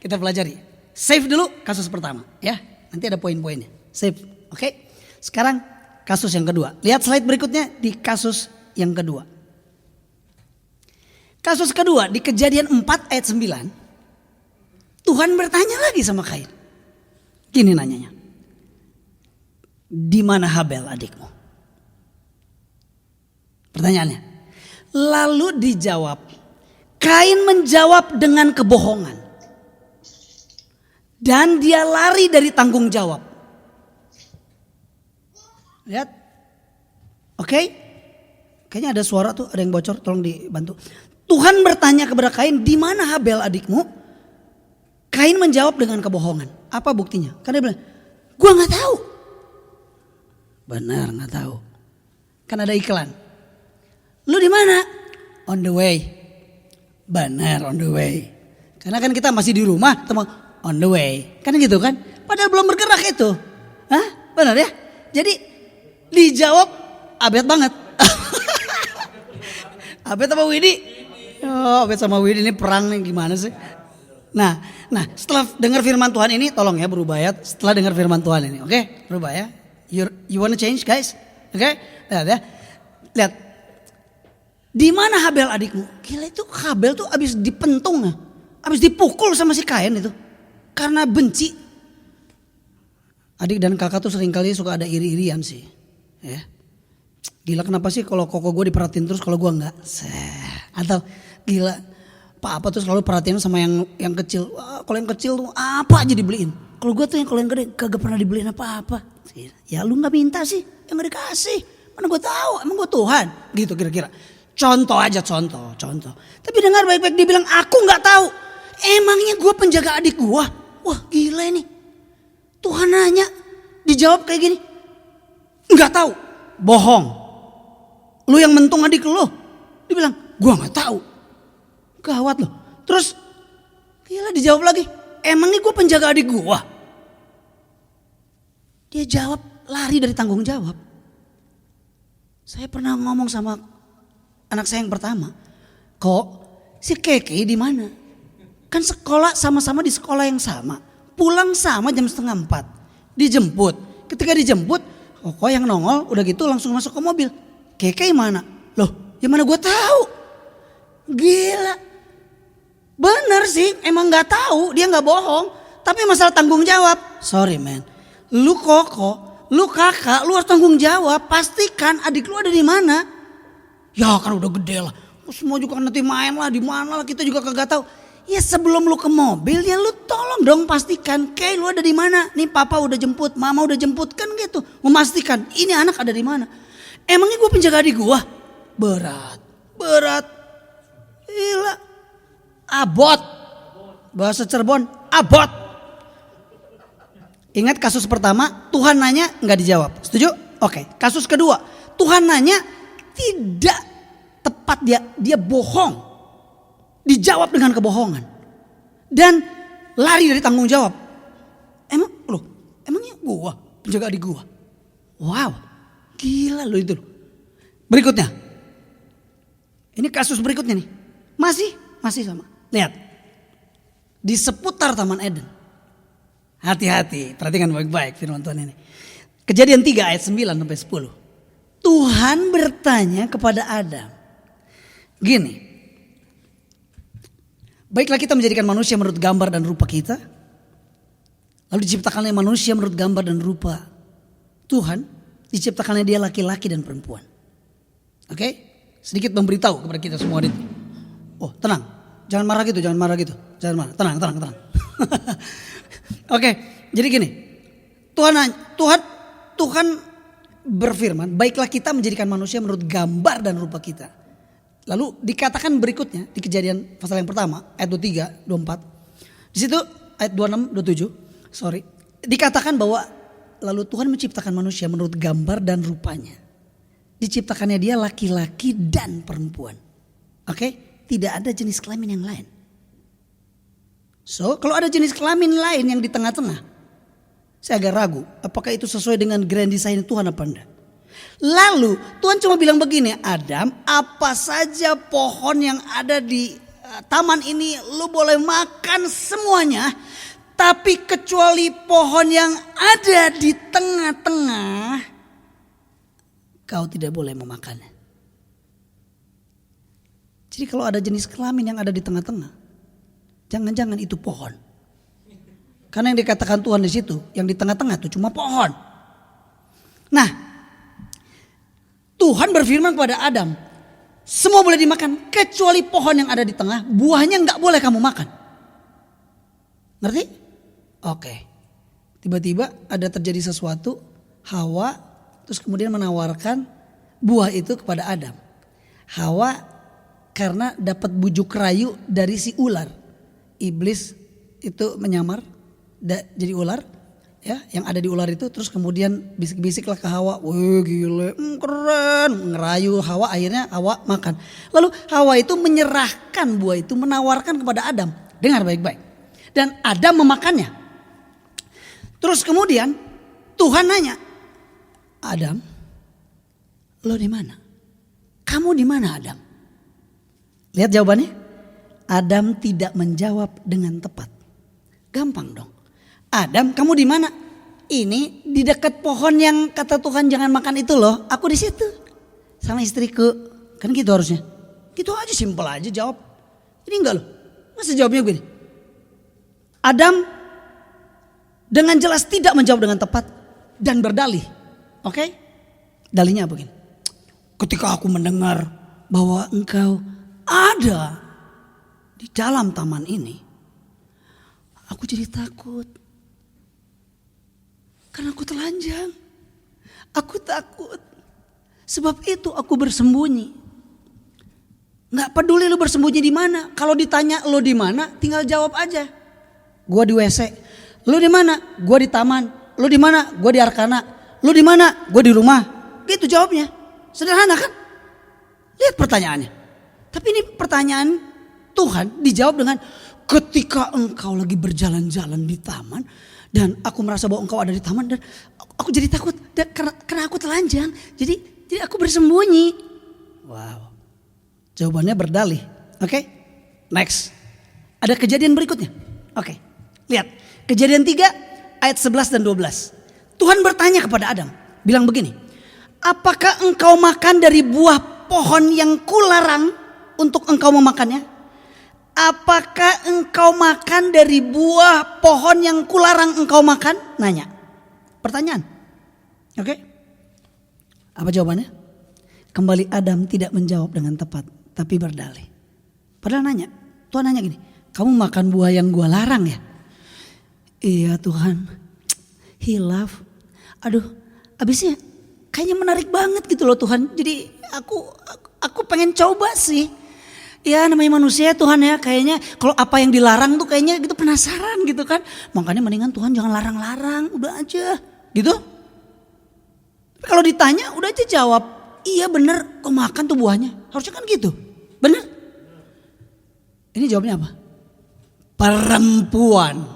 Kita pelajari. Save dulu kasus pertama ya. Nanti ada poin-poinnya. Save. Oke? Sekarang kasus yang kedua. Lihat slide berikutnya di kasus yang kedua. Kasus kedua di Kejadian 4 ayat 9. Tuhan bertanya lagi sama Kain. Gini nanyanya. Di mana Habel adikmu? Pertanyaannya. Lalu dijawab. Kain menjawab dengan kebohongan. Dan dia lari dari tanggung jawab. Lihat. Oke. Kayaknya ada suara tuh, ada yang bocor, tolong dibantu. Tuhan bertanya kepada Kain, di mana Habel adikmu? Kain menjawab dengan kebohongan. Apa buktinya? Karena dia bilang, gua nggak tahu. Benar nggak tahu. Kan ada iklan. Lu di mana? On the way. Benar on the way. Karena kan kita masih di rumah, teman on the way. Kan gitu kan? Padahal belum bergerak itu. Hah? Benar ya? Jadi dijawab abet banget. Abet sama Widi? Oh, Abet sama Widi ini perang nih gimana sih? Nah, setelah dengar firman Tuhan ini, tolong ya berubah ya. Setelah dengar firman Tuhan ini, oke? Berubah ya. You wanna change guys? Oke? Lihat ya. Lihat. Di mana Habel adikmu? Gila itu Habel tuh abis dipentung ya. Abis dipukul sama si Kain itu. Karena benci. Adik dan kakak tuh seringkali suka ada iri-irian sih. Ya. Gila kenapa sih kalau koko gue diperhatiin terus kalau gue enggak? Atau gila apa tuh selalu perhatian sama yang kecil. Wah, kalau yang kecil tuh apa aja dibeliin. Kalau gue tuh yang kalau yang gede kagak pernah dibeliin apa-apa. Ya lu nggak minta sih, yang gak dikasih. Mana gue tahu, emang gue Tuhan. Gitu kira-kira. Contoh aja contoh. Tapi dengar baik-baik dia bilang aku nggak tahu. Emangnya gue penjaga adik gue? Wah gila ini. Tuhan nanya, dijawab kayak gini. Nggak tahu, bohong. Lu yang mentung adik lu. Dia bilang, gue nggak tahu. Gawat loh. Terus gila dijawab lagi. Emang nih gue penjaga adik gue? Dia jawab lari dari tanggung jawab. Saya pernah ngomong sama anak saya yang pertama. Kok si Keke di mana? Kan sekolah sama-sama di sekolah yang sama. Pulang sama jam 3:30. Dijemput. Ketika dijemput. Kok yang nongol udah gitu langsung masuk ke mobil. Keke mana? Loh yang mana gue tahu? Gila. Bener sih, emang nggak tahu, dia nggak bohong. Tapi masalah tanggung jawab, sorry man, lu koko, lu kakak, lu harus tanggung jawab. Pastikan adik lu ada di mana. Ya kan udah gede lah, semua juga nanti main lah di mana lah kita juga kagak tahu. Ya sebelum lu ke mobil ya lu tolong dong pastikan, kayak lu ada di mana. Nih papa udah jemput, mama udah jemput kan gitu, memastikan ini anak ada di mana. Emangnya gue penjaga adik gue? Berat, gila. Abot. Bahasa Cirebon, abot. Ingat kasus pertama, Tuhan nanya nggak dijawab. Setuju? Oke. Kasus kedua, Tuhan nanya tidak tepat, dia bohong. Dijawab dengan kebohongan. Dan lari dari tanggung jawab. Emangnya gua penjaga adik gua? Wow. Gila lo itu. Berikutnya. Ini kasus berikutnya nih. Masih sama. Lihat. Di seputar Taman Eden. Hati-hati. Perhatikan baik-baik firman Tuhan ini. Kejadian 3 ayat 9 sampai 10. Tuhan bertanya kepada Adam. Gini. Baiklah kita menjadikan manusia menurut gambar dan rupa kita. Lalu diciptakannya manusia menurut gambar dan rupa Tuhan. Diciptakannya dia laki-laki dan perempuan. Oke? Sedikit memberitahu kepada kita semua itu. Oh tenang. Jangan marah gitu. Jangan marah. Tenang. Oke, jadi gini. Tuhan berfirman, baiklah kita menjadikan manusia menurut gambar dan rupa kita. Lalu dikatakan berikutnya di Kejadian pasal yang pertama, ayat 23, 24. Di situ ayat 26, 27. Dikatakan bahwa lalu Tuhan menciptakan manusia menurut gambar dan rupanya. Diciptakannya dia laki-laki dan perempuan. Oke? Tidak ada jenis kelamin yang lain. So, kalau ada jenis kelamin lain yang di tengah-tengah, Saya agak ragu, apakah itu sesuai dengan grand design Tuhan apa enggak. Lalu Tuhan cuma bilang begini, Adam, apa saja pohon yang ada di taman ini lu boleh makan semuanya. Tapi kecuali pohon yang ada di tengah-tengah, kau tidak boleh memakannya. Jadi kalau ada jenis kelamin yang ada di tengah-tengah, jangan-jangan itu pohon. Karena yang dikatakan Tuhan di situ, yang di tengah-tengah itu cuma pohon. Nah, Tuhan berfirman kepada Adam, semua boleh dimakan kecuali pohon yang ada di tengah, buahnya nggak boleh kamu makan. Ngerti? Oke. Tiba-tiba ada terjadi sesuatu, Hawa terus kemudian menawarkan buah itu kepada Adam. Hawa karena dapat bujuk rayu dari si ular. Iblis itu menyamar jadi ular. Ya, yang ada di ular itu, terus kemudian bisik-bisiklah ke Hawa, wih gile, keren, ngerayu Hawa, akhirnya Hawa makan. Lalu Hawa itu menyerahkan buah itu, menawarkan kepada Adam. Dengar baik-baik. Dan Adam memakannya. Terus kemudian Tuhan nanya, Adam, lo di mana? Kamu di mana Adam? Lihat jawabannya. Adam tidak menjawab dengan tepat. Gampang dong. Adam, kamu di mana? Ini di dekat pohon yang kata Tuhan jangan makan itu loh. Aku di situ sama istriku. Kan gitu harusnya. Gitu aja, simpel aja jawab. Ini enggak loh. Masa jawabnya begini? Adam dengan jelas tidak menjawab dengan tepat dan berdalih. Oke? Dalihnya begini. Ketika aku mendengar bahwa engkau ada di dalam taman ini, aku jadi takut. Karena aku telanjang. Aku takut. Sebab itu aku bersembunyi. Nggak peduli lu bersembunyi di mana. Kalau ditanya lu di mana, tinggal jawab aja. Gua di WC. Lu di mana? Gua di taman. Lu di mana? Gua di Arkana. Lu di mana? Gua di rumah. Gitu jawabnya. Sederhana kan? Lihat pertanyaannya. Tapi ini pertanyaan Tuhan dijawab dengan, ketika engkau lagi berjalan-jalan di taman dan aku merasa bahwa engkau ada di taman dan aku jadi takut karena aku telanjang. Jadi aku bersembunyi. Wow. Jawabannya berdalih. Oke? Next. Ada kejadian berikutnya. Oke. Lihat. Kejadian 3 ayat 11 dan 12. Tuhan bertanya kepada Adam. Bilang begini. Apakah engkau makan dari buah pohon yang kularang untuk engkau memakannya? Apakah engkau makan dari buah pohon yang kularang engkau makan? Nanya. Pertanyaan. Oke? Apa jawabannya? Kembali Adam tidak menjawab dengan tepat, tapi berdalih. Padahal nanya. Tuhan nanya gini. Kamu makan buah yang gua larang ya? Iya Tuhan. Hilaf. Aduh, abisnya kayaknya menarik banget gitu loh Tuhan. Jadi aku pengen coba sih. Ya namanya manusia Tuhan ya, kayaknya kalau apa yang dilarang tuh kayaknya gitu penasaran gitu kan. Makanya mendingan Tuhan jangan larang-larang, udah aja gitu. Tapi kalau ditanya udah aja jawab, iya bener kau makan tuh buahnya. Harusnya kan gitu, bener. Ini jawabnya apa? Perempuan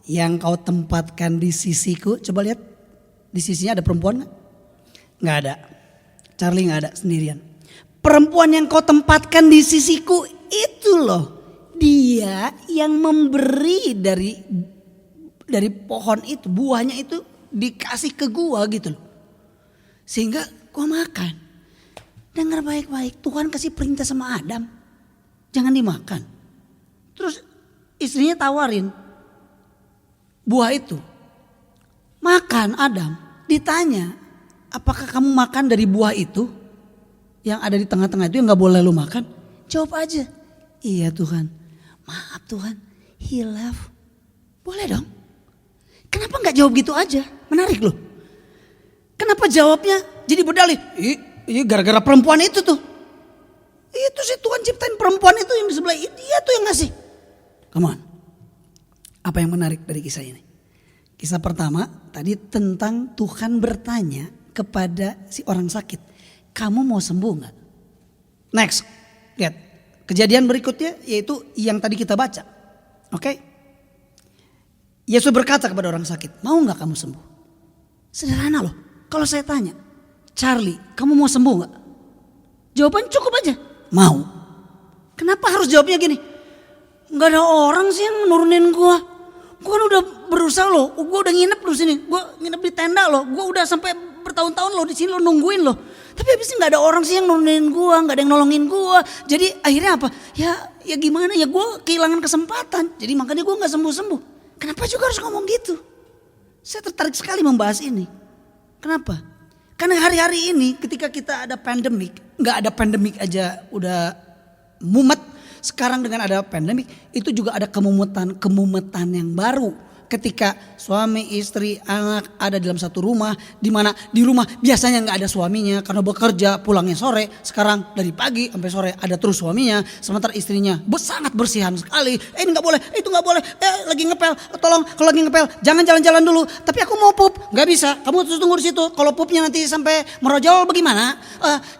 yang kau tempatkan di sisiku. Coba lihat di sisinya ada perempuan gak? Gak ada. Charlie gak ada, sendirian. Perempuan yang kau tempatkan di sisiku itu loh. Dia yang memberi dari pohon itu. Buahnya itu dikasih ke gua gitu loh. Sehingga gua makan. Dengar baik-baik. Tuhan kasih perintah sama Adam. Jangan dimakan. Terus istrinya tawarin buah itu. Makan Adam. Ditanya. Apakah kamu makan dari buah itu? Yang ada di tengah-tengah itu yang gak boleh lu makan. Jawab aja. Iya Tuhan. Maaf Tuhan. Hilaf. Boleh dong. Kenapa gak jawab gitu aja? Menarik loh. Kenapa jawabnya jadi berdalih? Iya gara-gara perempuan itu tuh. Itu sih Tuhan ciptain perempuan itu yang di sebelah. Dia tuh yang ngasih. Come on. Apa yang menarik dari kisah ini? Kisah pertama tadi tentang Tuhan bertanya kepada si orang sakit. Kamu mau sembuh gak? Next. Lihat. Kejadian berikutnya yaitu yang tadi kita baca. Oke. Yesus berkata kepada orang sakit, mau gak kamu sembuh? Sederhana loh. Kalau saya tanya, Charlie, kamu mau sembuh gak? Jawaban cukup aja, mau. Kenapa harus jawabnya gini? Gak ada orang sih yang menurunin gua. Gua kan udah berusaha loh, gua udah nginep di sini, gua nginep di tenda loh, gua udah sampai bertahun-tahun loh di sini lo nungguin loh. Tapi habisnya nggak ada orang sih yang nurunin gua, nggak ada yang nolongin gua. Jadi akhirnya apa? Ya gimana ya, gua kehilangan kesempatan. Jadi makanya gua nggak sembuh-sembuh. Kenapa juga harus ngomong gitu? Saya tertarik sekali membahas ini. Kenapa? Karena hari-hari ini ketika kita ada pandemik, nggak ada pandemik aja udah mumet. Sekarang dengan ada pandemik itu juga ada kemumetan yang baru. Ketika suami, istri, anak ada dalam satu rumah, di mana di rumah biasanya nggak ada suaminya karena bekerja pulangnya sore. Sekarang dari pagi sampai sore ada terus suaminya, sementara istrinya sangat bersihan sekali. Ini nggak boleh, itu nggak boleh. Lagi ngepel, tolong kalau lagi ngepel jangan jalan-jalan dulu. Tapi aku mau pup, nggak bisa. Kamu terus tunggu di situ. Kalau pupnya nanti sampai merojol bagaimana?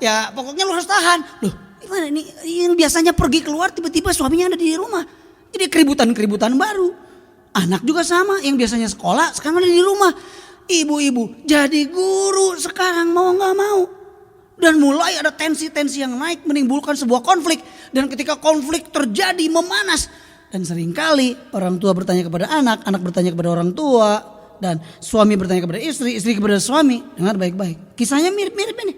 Ya pokoknya lu harus tahan. Loh, gimana ini? Yang biasanya pergi keluar tiba-tiba suaminya ada di rumah. Jadi keributan baru. Anak juga sama, yang biasanya sekolah sekarang ada di rumah. Ibu-ibu jadi guru sekarang mau gak mau. Dan mulai ada tensi-tensi yang naik menimbulkan sebuah konflik. Dan ketika konflik terjadi memanas. Dan seringkali orang tua bertanya kepada anak, anak bertanya kepada orang tua. Dan suami bertanya kepada istri, istri kepada suami. Dengar baik-baik, kisahnya mirip-mirip ini.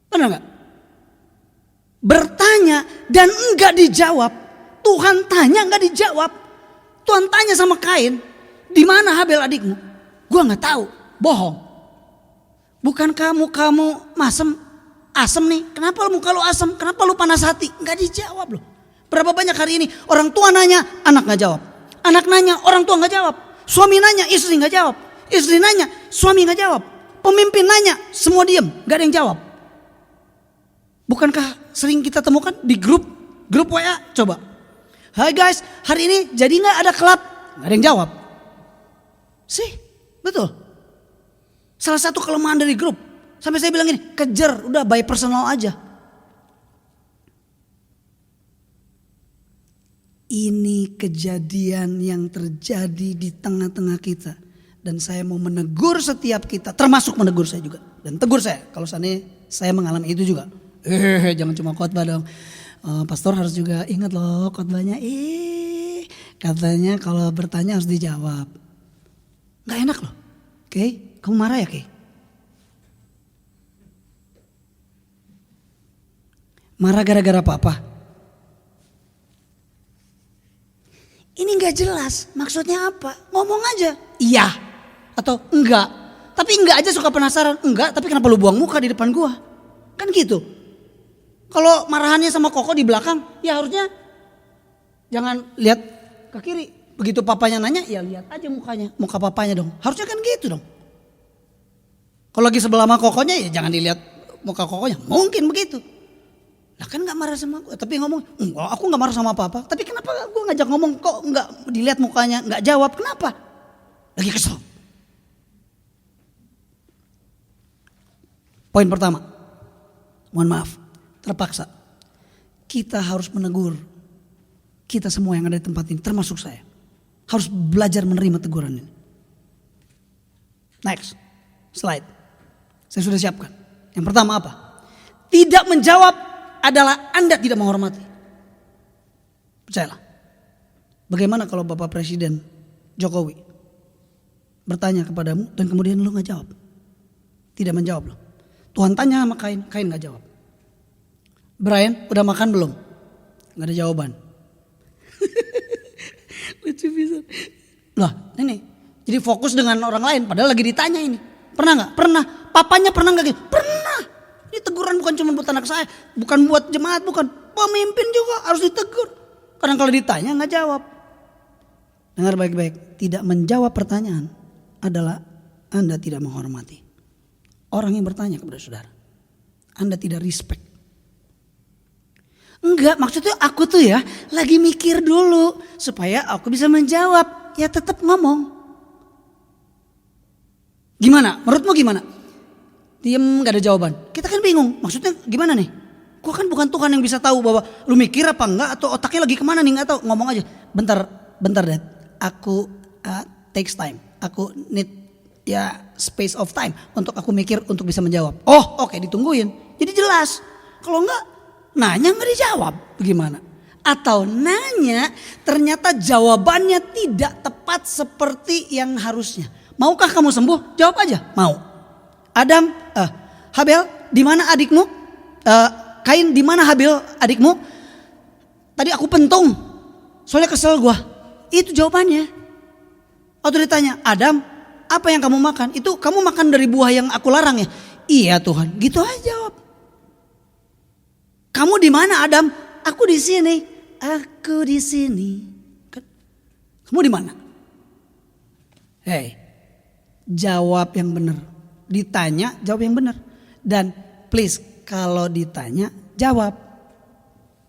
Benar gak? Bertanya dan enggak dijawab. Tuhan tanya enggak dijawab. Tuhan tanya sama Kain, di mana Habel adikmu? Gua nggak tahu, bohong. Bukan kamu asem nih. Kenapa muka lu asem? Kenapa lu panas hati? Nggak dijawab loh. Berapa banyak hari ini orang tua nanya, anak nggak jawab. Anak nanya, orang tua nggak jawab. Suami nanya, istri nggak jawab. Istri nanya, suami nggak jawab. Pemimpin nanya, semua diem, nggak ada yang jawab. Bukankah sering kita temukan di grup WA? Coba. Hai guys, hari ini jadi gak ada klub? Gak ada yang jawab. Sih, betul. Salah satu kelemahan dari grup. Sampai saya bilang gini, kejar, udah by personal aja. Ini kejadian yang terjadi di tengah-tengah kita. Dan saya mau menegur setiap kita, termasuk menegur saya juga. Dan tegur saya, kalau saya mengalami itu juga. Jangan cuma khotbah dong. Pastor harus juga ingat loh khotbahnya. Katanya kalau bertanya harus dijawab. Gak enak loh. Oke, kamu marah ya Kay? Marah gara-gara apa? Ini gak jelas maksudnya apa. Ngomong aja iya atau enggak. Tapi enggak aja suka penasaran. Enggak, tapi kenapa lu buang muka di depan gua? Kan gitu. Kalau marahannya sama Koko di belakang, ya harusnya jangan lihat ke kiri. Begitu papanya nanya, ya lihat aja mukanya, muka papanya dong. Harusnya kan gitu dong. Kalau lagi sebelah sama Kokonya, ya jangan dilihat muka Kokonya. Mungkin begitu. Lah kan gak marah sama aku, tapi ngomong, aku gak marah sama apa-apa. Tapi kenapa gue ngajak ngomong kok gak dilihat mukanya, gak jawab, kenapa? Lagi kesel. Poin pertama, mohon maaf. Terpaksa kita harus menegur kita semua yang ada di tempat ini, termasuk saya, harus belajar menerima teguran ini. Next slide, saya sudah siapkan. Yang pertama apa? Tidak menjawab adalah Anda tidak menghormati. Percayalah. Bagaimana kalau Bapak Presiden Jokowi bertanya kepadamu dan kemudian lu nggak jawab? Tidak menjawab loh. Tuhan tanya sama Kain, Kain nggak jawab. Brian, udah makan belum? Gak ada jawaban. Lucu bisa. Lah ini, jadi fokus dengan orang lain padahal lagi ditanya ini. Pernah gak? Pernah. Papanya pernah gak gitu? Pernah. Ini teguran bukan cuma buat anak saya. Bukan buat jemaat, bukan. Pemimpin juga harus ditegur. Karena kalau ditanya gak jawab. Dengar baik-baik. Tidak menjawab pertanyaan adalah Anda tidak menghormati orang yang bertanya kepada saudara. Anda tidak respect. Enggak, maksudnya aku tuh ya lagi mikir dulu supaya aku bisa menjawab. Ya tetap ngomong. Gimana? Menurutmu gimana? Diem gak ada jawaban. Kita kan bingung, maksudnya gimana nih? Gua kan bukan Tuhan yang bisa tahu bahwa lu mikir apa enggak atau otaknya lagi kemana nih, gak tahu. Ngomong aja, bentar Dad. aku takes time. Aku need space of time untuk aku mikir untuk bisa menjawab. Oh, oke, ditungguin. Jadi jelas. Kalau enggak nanya nggak dijawab, bagaimana? Atau nanya ternyata jawabannya tidak tepat seperti yang harusnya. Maukah kamu sembuh? Jawab aja. Mau. Adam, Habel, di mana adikmu? Kain, di mana Habel adikmu? Tadi aku pentung, soalnya kesel gua. Itu jawabannya. Atau ditanya, Adam, apa yang kamu makan? Itu kamu makan dari buah yang aku larang ya? Iya Tuhan, gitu aja jawab. Kamu di mana Adam? Aku di sini. Aku di sini. Kamu di mana? Hei, jawab yang benar. Ditanya, jawab yang benar. Dan please, kalau ditanya, jawab.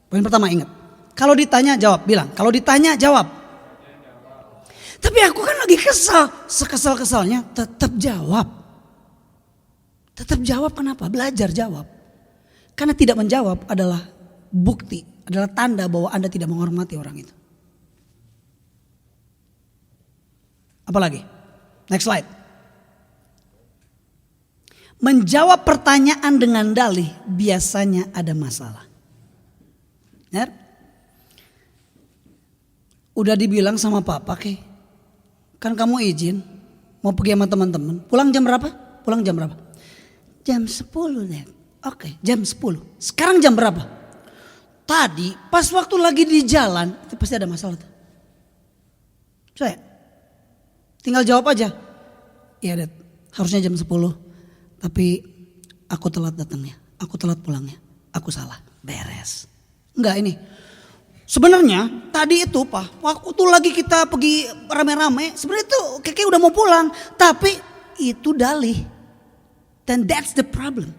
Poin pertama ingat. Kalau ditanya, jawab. Bilang, kalau ditanya, jawab. Tapi aku kan lagi kesal. Sekesal-kesalnya, tetap jawab. Tetap jawab kenapa? Belajar jawab. Karena tidak menjawab adalah bukti, adalah tanda bahwa Anda tidak menghormati orang itu. Apalagi? Next slide. Menjawab pertanyaan dengan dalih biasanya ada masalah. Ya? Udah dibilang sama papa, kan kamu izin mau pergi sama teman-teman. Pulang jam berapa? Pulang jam berapa? Jam 10 deh. Oke, jam 10. Sekarang jam berapa? Tadi pas waktu lagi di jalan, itu pasti ada masalah tuh. Saya tinggal jawab aja. Iya, Dad, harusnya jam 10. Tapi aku telat datangnya, aku telat pulangnya, aku salah, beres. Enggak ini. Sebenarnya tadi itu Pak, waktu lagi kita pergi rame-rame, sebenarnya itu Keke udah mau pulang, tapi itu dalih. Dan that's the problem.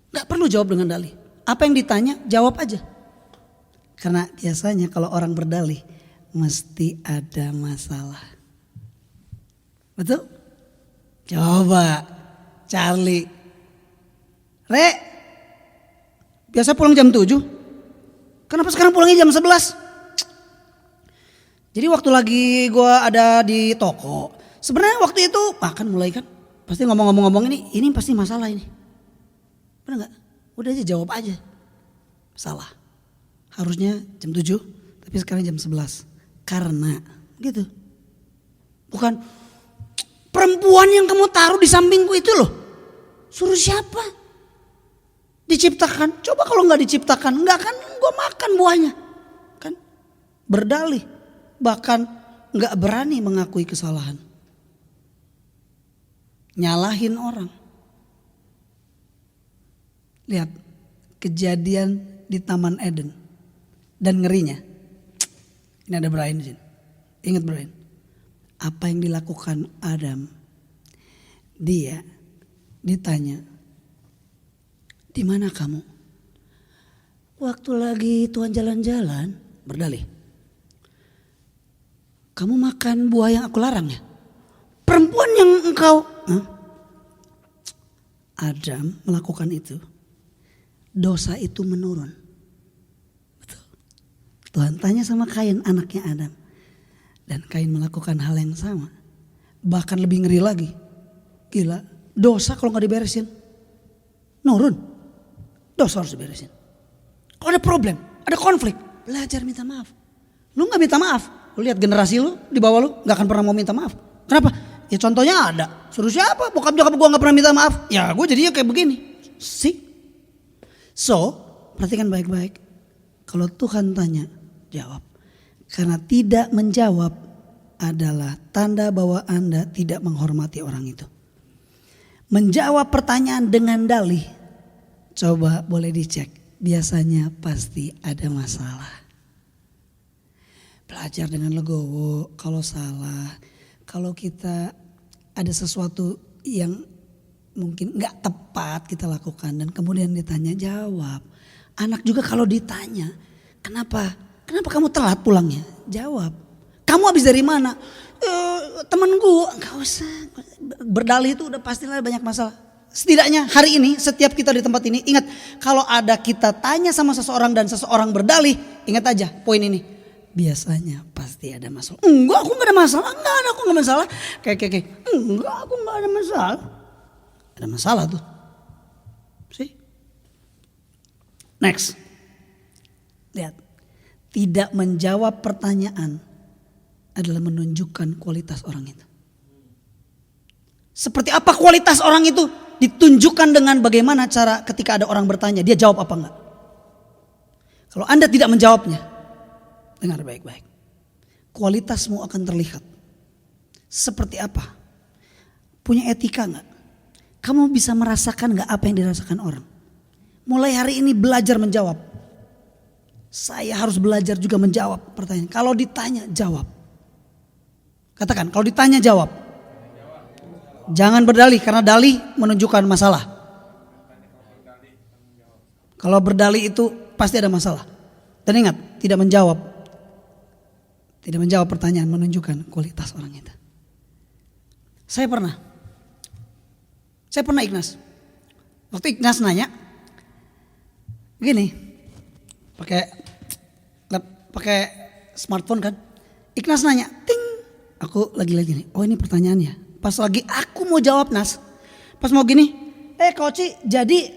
Gak perlu jawab dengan dalih. Apa yang ditanya, jawab aja. Karena biasanya kalau orang berdalih, mesti ada masalah. Betul? Coba Charlie. Re, biasa pulang jam 7. Kenapa sekarang pulangnya jam 11? Jadi waktu lagi gue ada di toko. Sebenarnya waktu itu makan mulai kan. Pasti ngomong-ngomong ini pasti masalah ini. Bener gak? Udah aja jawab aja. Salah. Harusnya jam 7. Tapi sekarang jam 11. Karena gitu. Bukan perempuan yang kamu taruh di sampingku itu loh. Suruh siapa? Diciptakan. Coba kalau gak diciptakan. Enggak kan gue makan buahnya. Kan berdalih. Bahkan gak berani mengakui kesalahan. Nyalahin orang. Lihat kejadian di Taman Eden. Dan ngerinya. Ini ada Brian di sini. Ingat Brian. Apa yang dilakukan Adam. Dia ditanya. Di mana kamu? Waktu lagi Tuhan jalan-jalan. Berdalih. Kamu makan buah yang aku larang ya? Perempuan yang engkau. Adam melakukan itu. Dosa itu menurun. Betul. Tuhan tanya sama Kain, anaknya Adam. Dan Kain melakukan hal yang sama. Bahkan lebih ngeri lagi. Gila, dosa kalau gak diberesin. Nurun. Dosa harus diberesin. Kalau ada problem, ada konflik, belajar minta maaf. Lu gak minta maaf, lu lihat generasi lu di bawah lu gak akan pernah mau minta maaf. Kenapa? Ya contohnya ada. Suruh siapa? Bokap nyokap gue gak pernah minta maaf. Ya gue jadinya kayak begini. So, perhatikan baik-baik. Kalau Tuhan tanya, jawab. Karena tidak menjawab adalah tanda bahwa Anda tidak menghormati orang itu. Menjawab pertanyaan dengan dalih. Coba boleh dicek. Biasanya pasti ada masalah. Belajar dengan legowo kalau salah. Kalau kita ada sesuatu yang mungkin gak tepat kita lakukan. Dan kemudian ditanya jawab. Anak juga kalau ditanya. Kenapa kamu telat pulangnya? Jawab. Kamu habis dari mana? Temen gue. Gak usah. Berdalih itu udah pastilah banyak masalah. Setidaknya hari ini setiap kita di tempat ini. Ingat kalau ada kita tanya sama seseorang dan seseorang berdalih. Ingat aja poin ini. Biasanya pasti pasti ada masalah. Enggak, aku nggak ada masalah. Enggak ada, aku nggak masalah. Kayak. Enggak, aku nggak ada masalah. Ada masalah tuh. See? Next. Lihat. Tidak menjawab pertanyaan adalah menunjukkan kualitas orang itu. Seperti apa kualitas orang itu? Ditunjukkan dengan bagaimana cara ketika ada orang bertanya, dia jawab apa enggak. Kalau Anda tidak menjawabnya, dengar baik-baik. Kualitasmu akan terlihat. Seperti apa? Punya etika enggak? Kamu bisa merasakan enggak apa yang dirasakan orang? Mulai hari ini belajar menjawab. Saya harus belajar juga menjawab pertanyaan. Kalau ditanya, jawab. Katakan, kalau ditanya jawab. Jangan berdalih, karena dalih menunjukkan masalah. Kalau berdalih itu pasti ada masalah. Dan ingat, tidak menjawab. Tidak menjawab pertanyaan menunjukkan kualitas orang itu. Saya pernah Ignas. Waktu Ignas nanya, gini, pakai smartphone kan. Ignas nanya, ting. Aku lagi nih. Oh ini pertanyaannya. Pas lagi aku mau jawab Nas. Pas mau gini, Koci, jadi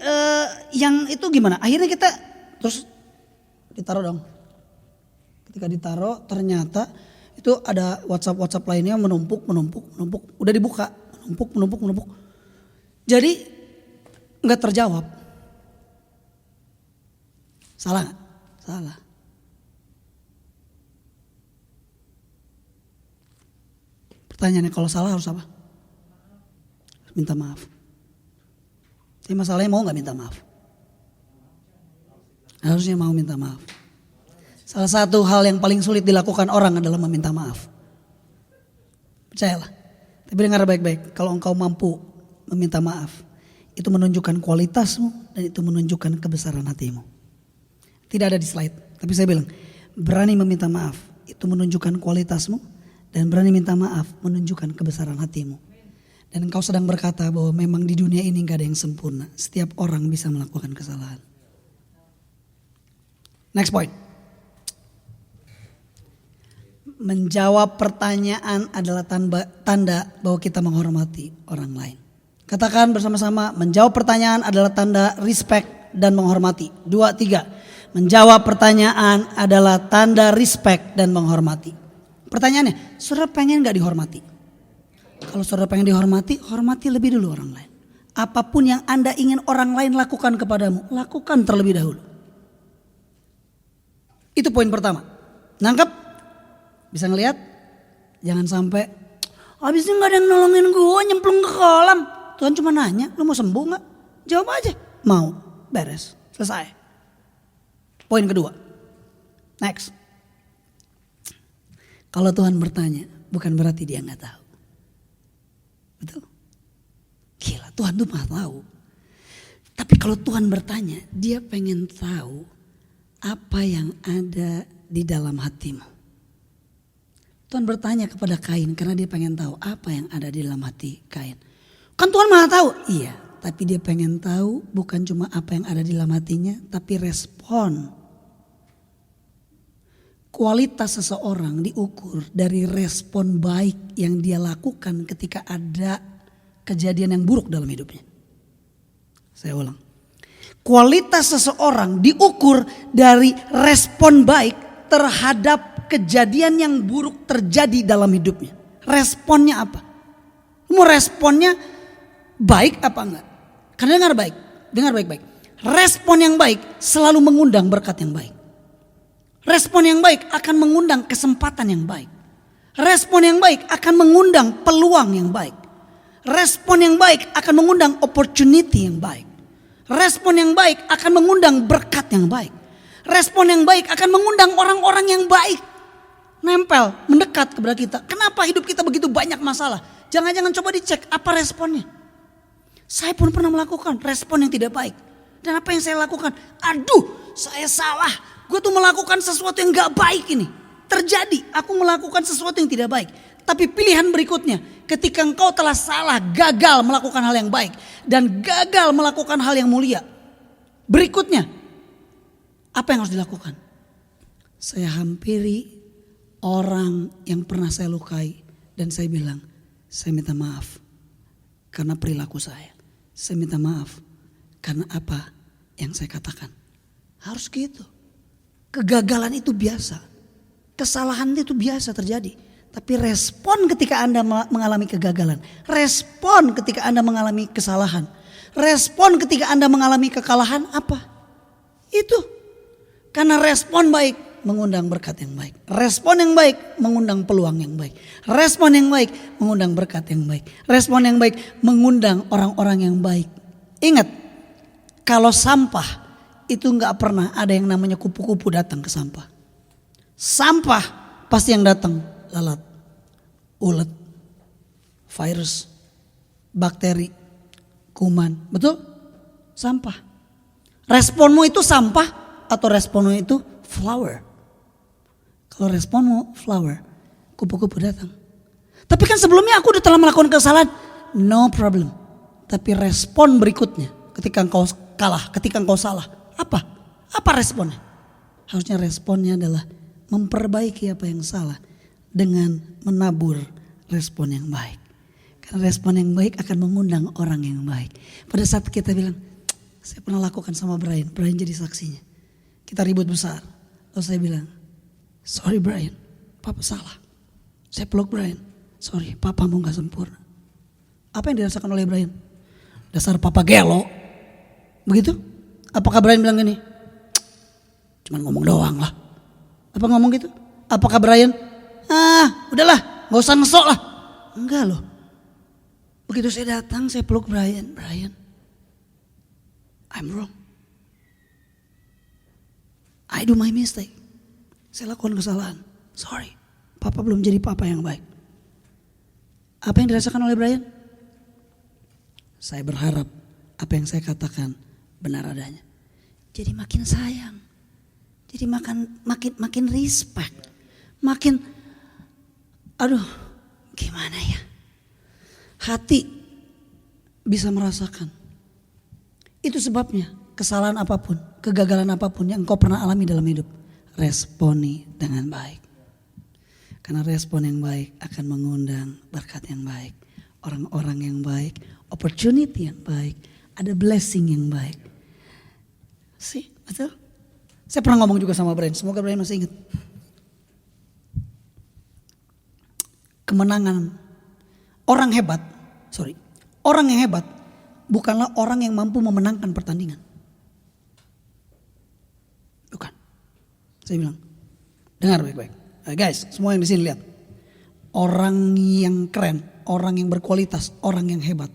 yang itu gimana? Akhirnya kita terus ditaruh dong. Ketika ditaruh ternyata itu ada WhatsApp lainnya menumpuk. Udah dibuka, menumpuk. Jadi nggak terjawab. Salah nggak? Salah. Pertanyaannya kalau salah harus apa? Minta maaf. Tapi masalahnya mau gak minta maaf? Harusnya mau minta maaf. Salah satu hal yang paling sulit dilakukan orang adalah meminta maaf. Percayalah. Tapi dengar baik-baik. Kalau engkau mampu meminta maaf, itu menunjukkan kualitasmu dan itu menunjukkan kebesaran hatimu. Tidak ada di slide. Tapi saya bilang, berani meminta maaf itu menunjukkan kualitasmu. Dan berani minta maaf menunjukkan kebesaran hatimu. Dan engkau sedang berkata bahwa memang di dunia ini gak ada yang sempurna. Setiap orang bisa melakukan kesalahan. Next point. Menjawab pertanyaan adalah tanda bahwa kita menghormati orang lain. Katakan bersama-sama, menjawab pertanyaan adalah tanda respect dan menghormati. 2, 3. Menjawab pertanyaan adalah tanda respect dan menghormati. Pertanyaannya, saudara pengen gak dihormati? Kalau saudara pengen dihormati, hormati lebih dulu orang lain. Apapun yang Anda ingin orang lain lakukan kepadamu, lakukan terlebih dahulu. Itu poin pertama. Nangkep? Bisa ngelihat? Jangan sampai, habisnya gak ada yang nolongin gue, nyemplung ke kolam. Tuhan cuma nanya, lu mau sembuh gak? Jawab aja. Mau, beres, selesai. Poin kedua. Next. Kalau Tuhan bertanya, bukan berarti dia gak tahu. Betul? Gila, Tuhan tuh maha tahu. Tapi kalau Tuhan bertanya, dia pengen tahu apa yang ada di dalam hatimu. Tuhan bertanya kepada Kain karena dia pengen tahu apa yang ada di dalam hati Kain. Kan Tuhan maha tahu? Iya, tapi dia pengen tahu bukan cuma apa yang ada di dalam hatinya, tapi respon. Kualitas seseorang diukur dari respon baik yang dia lakukan ketika ada kejadian yang buruk dalam hidupnya. Saya ulang. Kualitas seseorang diukur dari respon baik terhadap kejadian yang buruk terjadi dalam hidupnya. Responnya apa? Mau responnya baik apa enggak? Karena dengar baik-baik. Respon yang baik selalu mengundang berkat yang baik. Respon yang baik akan mengundang kesempatan yang baik. Respon yang baik akan mengundang peluang yang baik. Respon yang baik akan mengundang opportunity yang baik. Respon yang baik akan mengundang berkat yang baik. Respon yang baik akan mengundang orang-orang yang baik. Nempel, mendekat kepada kita. Kenapa hidup kita begitu banyak masalah? Jangan-jangan coba dicek apa responnya. Saya pun pernah melakukan respon yang tidak baik. Dan apa yang saya lakukan? Aduh, saya salah. Gue tuh melakukan sesuatu yang gak baik ini. Terjadi, aku melakukan sesuatu yang tidak baik. Tapi pilihan berikutnya, ketika engkau telah salah, gagal melakukan hal yang baik. Dan gagal melakukan hal yang mulia. Berikutnya, apa yang harus dilakukan? Saya hampiri orang yang pernah saya lukai dan saya bilang, saya minta maaf karena perilaku saya. Saya minta maaf karena apa yang saya katakan. Harus gitu. Kegagalan itu biasa. Kesalahan itu biasa terjadi. Tapi respon ketika Anda mengalami kegagalan. Respon ketika Anda mengalami kesalahan. Respon ketika Anda mengalami kekalahan apa? Itu. Karena respon baik mengundang berkat yang baik. Respon yang baik mengundang peluang yang baik. Respon yang baik mengundang berkat yang baik. Respon yang baik mengundang orang-orang yang baik. Ingat, kalau sampah itu nggak pernah ada yang namanya kupu-kupu datang ke sampah. Sampah pasti yang datang lalat, ulet, virus, bakteri, kuman. Betul? Sampah. Responmu itu sampah atau responmu itu flower. Kalau responmu flower, kupu-kupu datang. Tapi kan sebelumnya aku udah telah melakukan kesalahan. No problem. Tapi respon berikutnya ketika engkau kalah, ketika engkau salah. Apa? Apa responnya? Harusnya responnya adalah memperbaiki apa yang salah dengan menabur respon yang baik. Karena respon yang baik akan mengundang orang yang baik. Pada saat kita bilang, saya pernah lakukan sama Brian. Brian jadi saksinya. Kita ribut besar. Lalu saya bilang, sorry Brian, Papa salah. Saya peluk Brian. Sorry, Papamu gak sempurna. Apa yang dirasakan oleh Brian? Dasar Papa gelo. Begitu? Apakah Brian bilang gini? Cuman ngomong doang lah. Apa ngomong gitu? Apakah Brian? Udahlah, gak usah ngesok lah. Enggak loh. Begitu saya datang, saya peluk Brian. Brian, I'm wrong. I do my mistake. Saya lakukan kesalahan. Sorry, Papa belum jadi Papa yang baik. Apa yang dirasakan oleh Brian? Saya berharap apa yang saya katakan benar adanya. Jadi makin sayang. Jadi makin respect. Makin, aduh gimana ya. Hati bisa merasakan. Itu sebabnya kesalahan apapun, kegagalan apapun yang engkau pernah alami dalam hidup. Responi dengan baik. Karena respon yang baik akan mengundang berkat yang baik. Orang-orang yang baik, opportunity yang baik, ada blessing yang baik. Sih, betul? Saya pernah ngomong juga sama Brian, semoga Brian masih ingat. Kemenangan orang yang hebat bukanlah orang yang mampu memenangkan pertandingan. Bukan. Saya bilang, dengar baik-baik. Guys, semua yang di sini lihat. Orang yang keren, orang yang berkualitas, orang yang hebat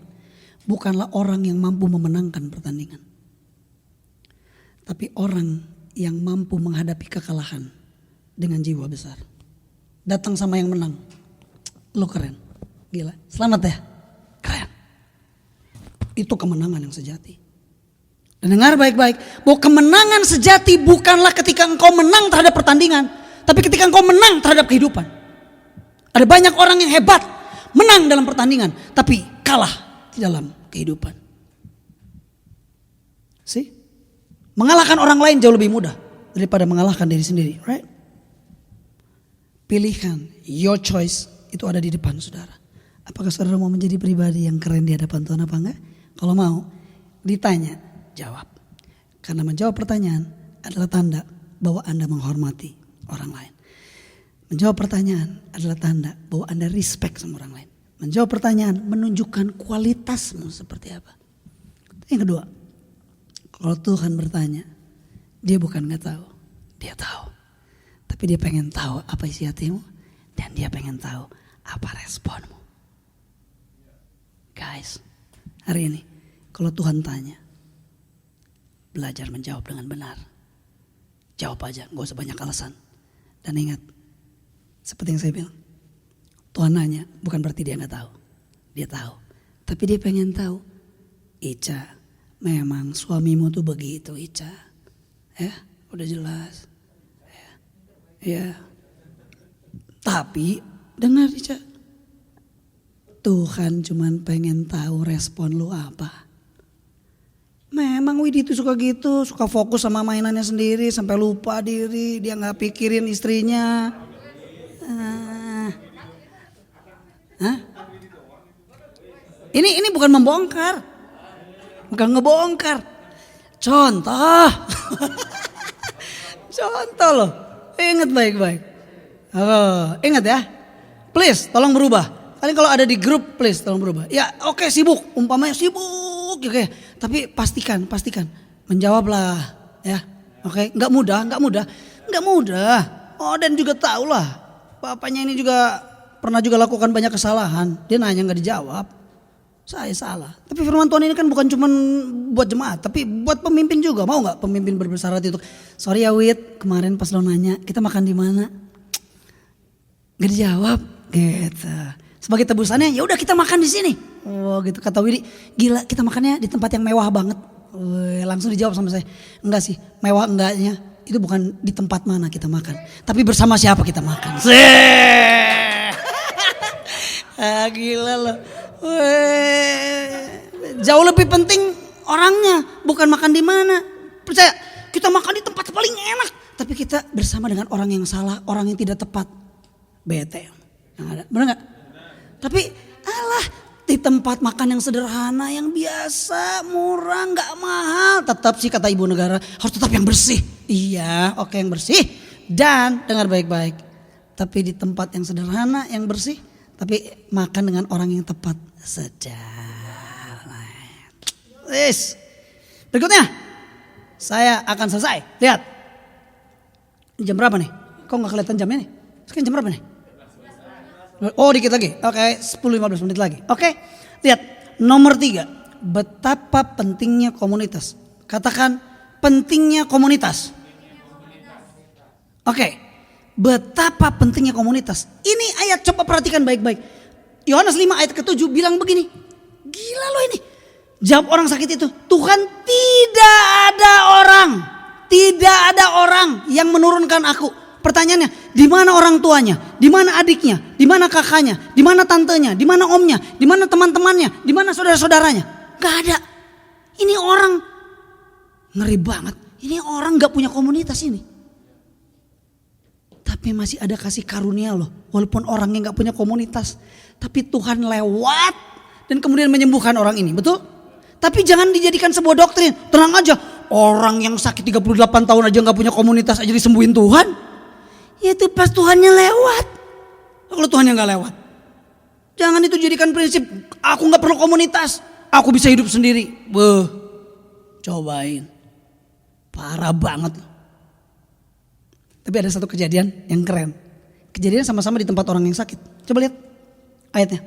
bukanlah orang yang mampu memenangkan pertandingan. Tapi orang yang mampu menghadapi kekalahan dengan jiwa besar. Datang sama yang menang. Lo keren. Gila. Selamat ya. Keren. Itu kemenangan yang sejati. Dan dengar baik-baik. Bahwa kemenangan sejati bukanlah ketika engkau menang terhadap pertandingan. Tapi ketika engkau menang terhadap kehidupan. Ada banyak orang yang hebat. Menang dalam pertandingan. Tapi kalah di dalam kehidupan. See? Mengalahkan orang lain jauh lebih mudah daripada mengalahkan diri sendiri, right? Pilihan, your choice itu ada di depan saudara. Apakah saudara mau menjadi pribadi yang keren di hadapan Tuhan apa enggak? Kalau mau, ditanya, jawab. Karena menjawab pertanyaan adalah tanda bahwa Anda menghormati orang lain. Menjawab pertanyaan adalah tanda bahwa Anda respect sama orang lain. Menjawab pertanyaan menunjukkan kualitasmu seperti apa. Yang kedua, kalau Tuhan bertanya, dia bukan gak tahu, dia tahu. Tapi dia pengen tahu apa isi hatimu dan dia pengen tahu apa responmu. Guys, hari ini kalau Tuhan tanya, belajar menjawab dengan benar. Jawab aja, gak usah banyak alasan. Dan ingat, seperti yang saya bilang, Tuhan nanya bukan berarti dia gak tahu. Dia tahu, tapi dia pengen tahu, Ica, memang suamimu tuh begitu Ica. Ya, udah jelas. Ya. Tapi dengar Ica. Tuhan cuman pengen tahu respon lu apa. Memang Widi itu suka gitu, suka fokus sama mainannya sendiri sampai lupa diri, dia nggak pikirin istrinya. Hah? Ini bukan membongkar. Bukan ngebongkar. Contoh. Contoh loh. Ingat baik-baik. Oh, ingat ya. Please tolong berubah. Kalian kalau ada di grup please tolong berubah. Ya oke, sibuk. Umpamanya sibuk. Oke. Tapi pastikan. Menjawablah. Ya. Oke. Nggak mudah. Oh, dan juga tahu lah. Bapaknya ini juga pernah juga lakukan banyak kesalahan. Dia nanya nggak dijawab. Saya salah. Tapi firman Tuhan ini kan bukan cuma buat jemaat, tapi buat pemimpin juga. Mau nggak pemimpin berbesar hati untuk, sorry ya Wit, kemarin pas lo nanya kita makan di mana, nggak dijawab, gitu. Sebagai tebusannya, ya udah kita makan di sini. Oh gitu, kata Widi, gila kita makannya di tempat yang mewah banget. Langsung dijawab sama saya, enggak sih, mewah enggaknya itu bukan di tempat mana kita makan, tapi bersama siapa kita makan. Gila loh. Jauh lebih penting orangnya, bukan makan di mana. Percaya, kita makan di tempat paling enak, tapi kita bersama dengan orang yang salah, orang yang tidak tepat. Bete. Benar nggak? Tapi alah, di tempat makan yang sederhana, yang biasa, murah, nggak mahal, tetap sih kata ibu negara harus tetap yang bersih. Iya, oke yang bersih. Dan dengar baik-baik, tapi di tempat yang sederhana, yang bersih, tapi makan dengan orang yang tepat. Sedap. Berikutnya, saya akan selesai. Lihat, jam berapa nih? Kok nggak kelihatan jamnya nih? Sekarang jam berapa nih? Oh dikit lagi. Oke, 10-15 menit lagi. Oke, lihat nomor 3. Betapa pentingnya komunitas. Katakan pentingnya komunitas. Oke, betapa pentingnya komunitas. Ini ayat coba perhatikan baik-baik. Yohanes 5 ayat ke-7 bilang begini. Gila loh ini. Jawab orang sakit itu, Tuhan, tidak ada orang yang menurunkan aku. Pertanyaannya, di mana orang tuanya? Di mana adiknya? Di mana kakaknya? Di mana tantenya? Di mana omnya? Di mana teman-temannya? Di mana saudara-saudaranya? Gak ada. Ini orang ngeri banget. Ini orang gak punya komunitas ini. Tapi masih ada kasih karunia loh. Walaupun orangnya gak punya komunitas. Tapi Tuhan lewat dan kemudian menyembuhkan orang ini. Betul? Tapi jangan dijadikan sebuah doktrin. Tenang aja. Orang yang sakit 38 tahun aja gak punya komunitas aja disembuhin Tuhan. Ya itu pas Tuhannya lewat. Kalau Tuhannya gak lewat. Jangan itu jadikan prinsip. Aku gak perlu komunitas. Aku bisa hidup sendiri. Cobain. Parah banget. Tapi ada satu kejadian yang keren. Kejadian sama-sama di tempat orang yang sakit. Coba lihat ayatnya.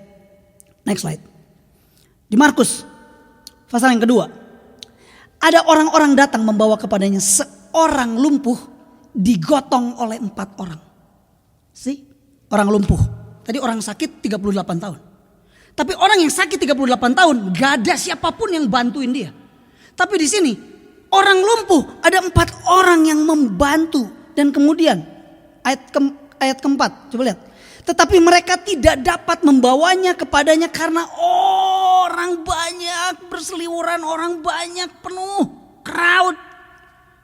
Next slide. Di Markus pasal yang kedua. Ada orang-orang datang membawa kepadanya seorang lumpuh digotong oleh 4 orang. Orang lumpuh. Tadi orang sakit 38 tahun. Tapi orang yang sakit 38 tahun gak ada siapapun yang bantuin dia. Tapi di sini orang lumpuh ada 4 orang yang membantu. Dan kemudian ayat keempat, coba lihat. Tetapi mereka tidak dapat membawanya kepadanya karena orang banyak berseliweran, orang banyak penuh, crowd.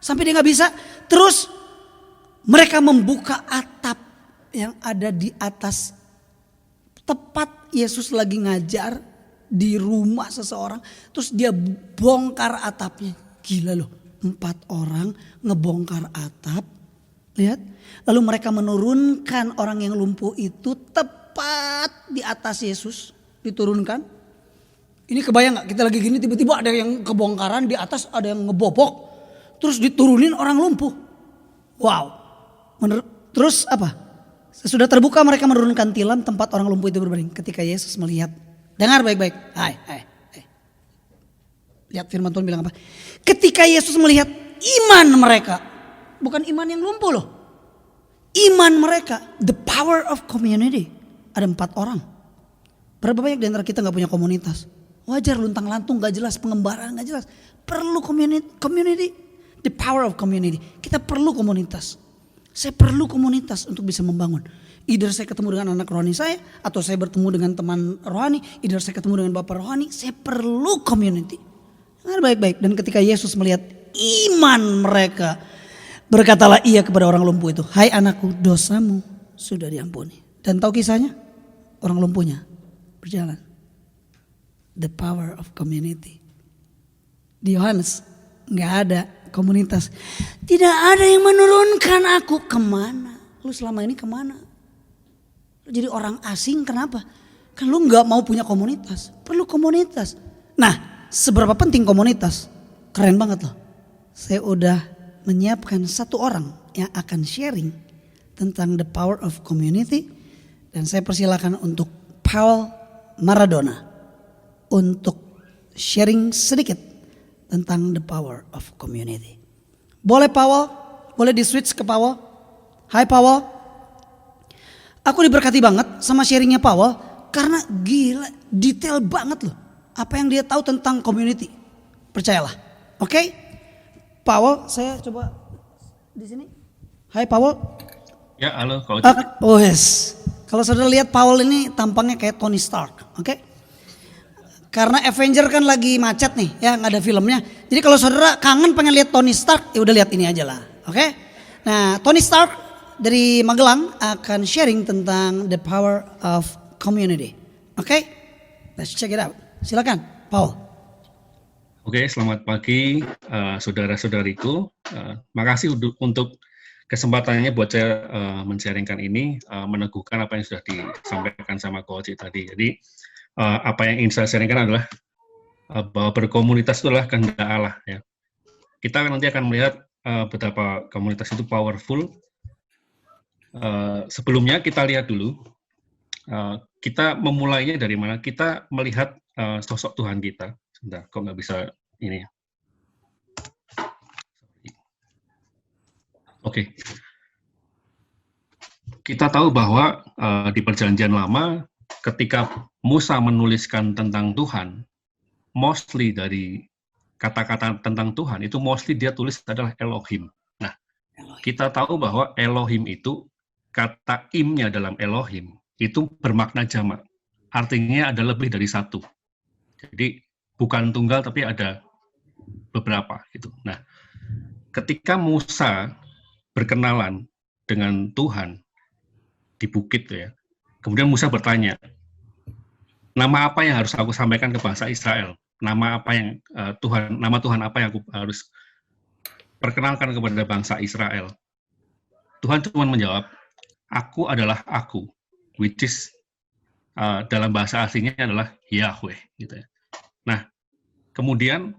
Sampai dia gak bisa. Terus mereka membuka atap yang ada di atas. Tepat Yesus lagi ngajar di rumah seseorang. Terus dia bongkar atapnya. Gila loh, 4 orang ngebongkar atap. Lihat, lalu mereka menurunkan orang yang lumpuh itu tepat di atas Yesus, diturunkan. Ini kebayang gak? Kita lagi gini tiba-tiba ada yang kebongkaran, di atas ada yang ngebobok, terus diturunin orang lumpuh. Wow. Terus apa? Sesudah terbuka mereka menurunkan tilam tempat orang lumpuh itu berbaring. Ketika Yesus melihat, dengar baik-baik. Hai. Lihat firman Tuhan bilang apa? Ketika Yesus melihat iman mereka. Bukan iman yang lumpuh loh. Iman mereka. The power of community. Ada 4 orang. Berapa banyak di antara kita gak punya komunitas? Wajar luntang lantung gak jelas. Pengembaraan gak jelas. Perlu community. The power of community. Kita perlu komunitas. Saya perlu komunitas untuk bisa membangun. Either saya ketemu dengan anak rohani saya. Atau saya bertemu dengan teman rohani. Either saya ketemu dengan bapak rohani. Saya perlu community. Dengar baik-baik. Dan ketika Yesus melihat iman mereka. Berkatalah ia kepada orang lumpuh itu, hai anakku, dosamu sudah diampuni. Dan tahu kisahnya? Orang lumpuhnya berjalan. The power of community. Di Yohanes nggak ada komunitas. Tidak ada yang menurunkan aku. Kemana? Lu selama ini kemana? Lu jadi orang asing, kenapa? Kan lu nggak mau punya komunitas. Perlu komunitas. Nah, seberapa penting komunitas? Keren banget loh. Saya udah menyiapkan satu orang yang akan sharing tentang the power of community. Dan saya persilakan untuk Paul Maradona untuk sharing sedikit tentang the power of community. Boleh Paul? Boleh di switch ke Paul? Hai Paul. Aku diberkati banget sama sharingnya Paul karena gila detail banget loh apa yang dia tahu tentang community. Percayalah. Oke? Paul, saya coba di sini. Hai Paul. Ya, halo. Oh yes. Kalau saudara lihat Paul ini tampangnya kayak Tony Stark, oke? Karena Avenger kan lagi macet nih, ya nggak ada filmnya. Jadi kalau saudara kangen pengen lihat Tony Stark, ya udah lihat ini aja lah, oke? Nah, Tony Stark dari Magelang akan sharing tentang the power of community, oke? Let's check it out. Silakan, Paul. Oke, selamat pagi saudara-saudariku. Makasih untuk kesempatannya buat saya men-sharingkan ini, meneguhkan apa yang sudah disampaikan sama Coach tadi. Jadi apa yang ingin saya sharingkan adalah bahwa berkomunitas itu adalah kehendak Allah. Ya. Kita nanti akan melihat betapa komunitas itu powerful. Sebelumnya kita lihat dulu, kita memulainya dari mana? Kita melihat sosok Tuhan kita. Sebentar, kok nggak bisa ini ya? Oke. Kita tahu bahwa di Perjanjian Lama, ketika Musa menuliskan tentang Tuhan, mostly dari kata-kata tentang Tuhan, itu mostly dia tulis adalah Elohim. Nah, kita tahu bahwa Elohim itu, kata im-nya dalam Elohim, itu bermakna jamak. Artinya ada lebih dari satu. Jadi, bukan tunggal, tapi ada beberapa. Gitu. Nah, ketika Musa berkenalan dengan Tuhan di bukit ya. Kemudian Musa bertanya, nama apa yang harus aku sampaikan ke bangsa Israel? Nama apa yang nama Tuhan apa yang aku harus perkenalkan kepada bangsa Israel? Tuhan cuma menjawab, aku adalah aku, which is dalam bahasa aslinya adalah Yahweh. Gitu ya. Nah, kemudian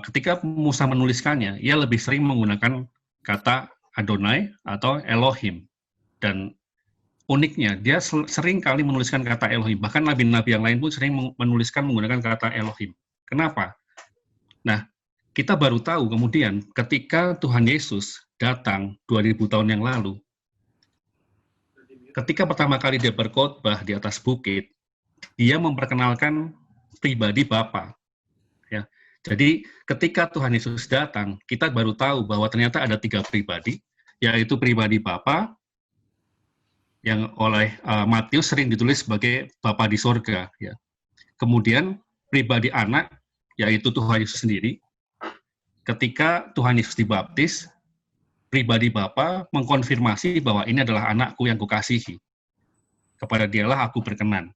ketika Musa menuliskannya, ia lebih sering menggunakan kata Adonai atau Elohim. Dan uniknya, dia sering kali menuliskan kata Elohim. Bahkan nabi-nabi yang lain pun sering menuliskan menggunakan kata Elohim. Kenapa? Nah, kita baru tahu kemudian ketika Tuhan Yesus datang 2000 tahun yang lalu, ketika pertama kali dia berkhotbah di atas bukit, dia memperkenalkan pribadi Bapa. Ya. Jadi ketika Tuhan Yesus datang, kita baru tahu bahwa ternyata ada 3 pribadi, yaitu pribadi Bapa, yang oleh Matius sering ditulis sebagai Bapa di sorga. Ya. Kemudian pribadi anak, yaitu Tuhan Yesus sendiri. Ketika Tuhan Yesus dibaptis, pribadi Bapa mengkonfirmasi bahwa ini adalah anakku yang kukasihi. Kepada dialah aku berkenan.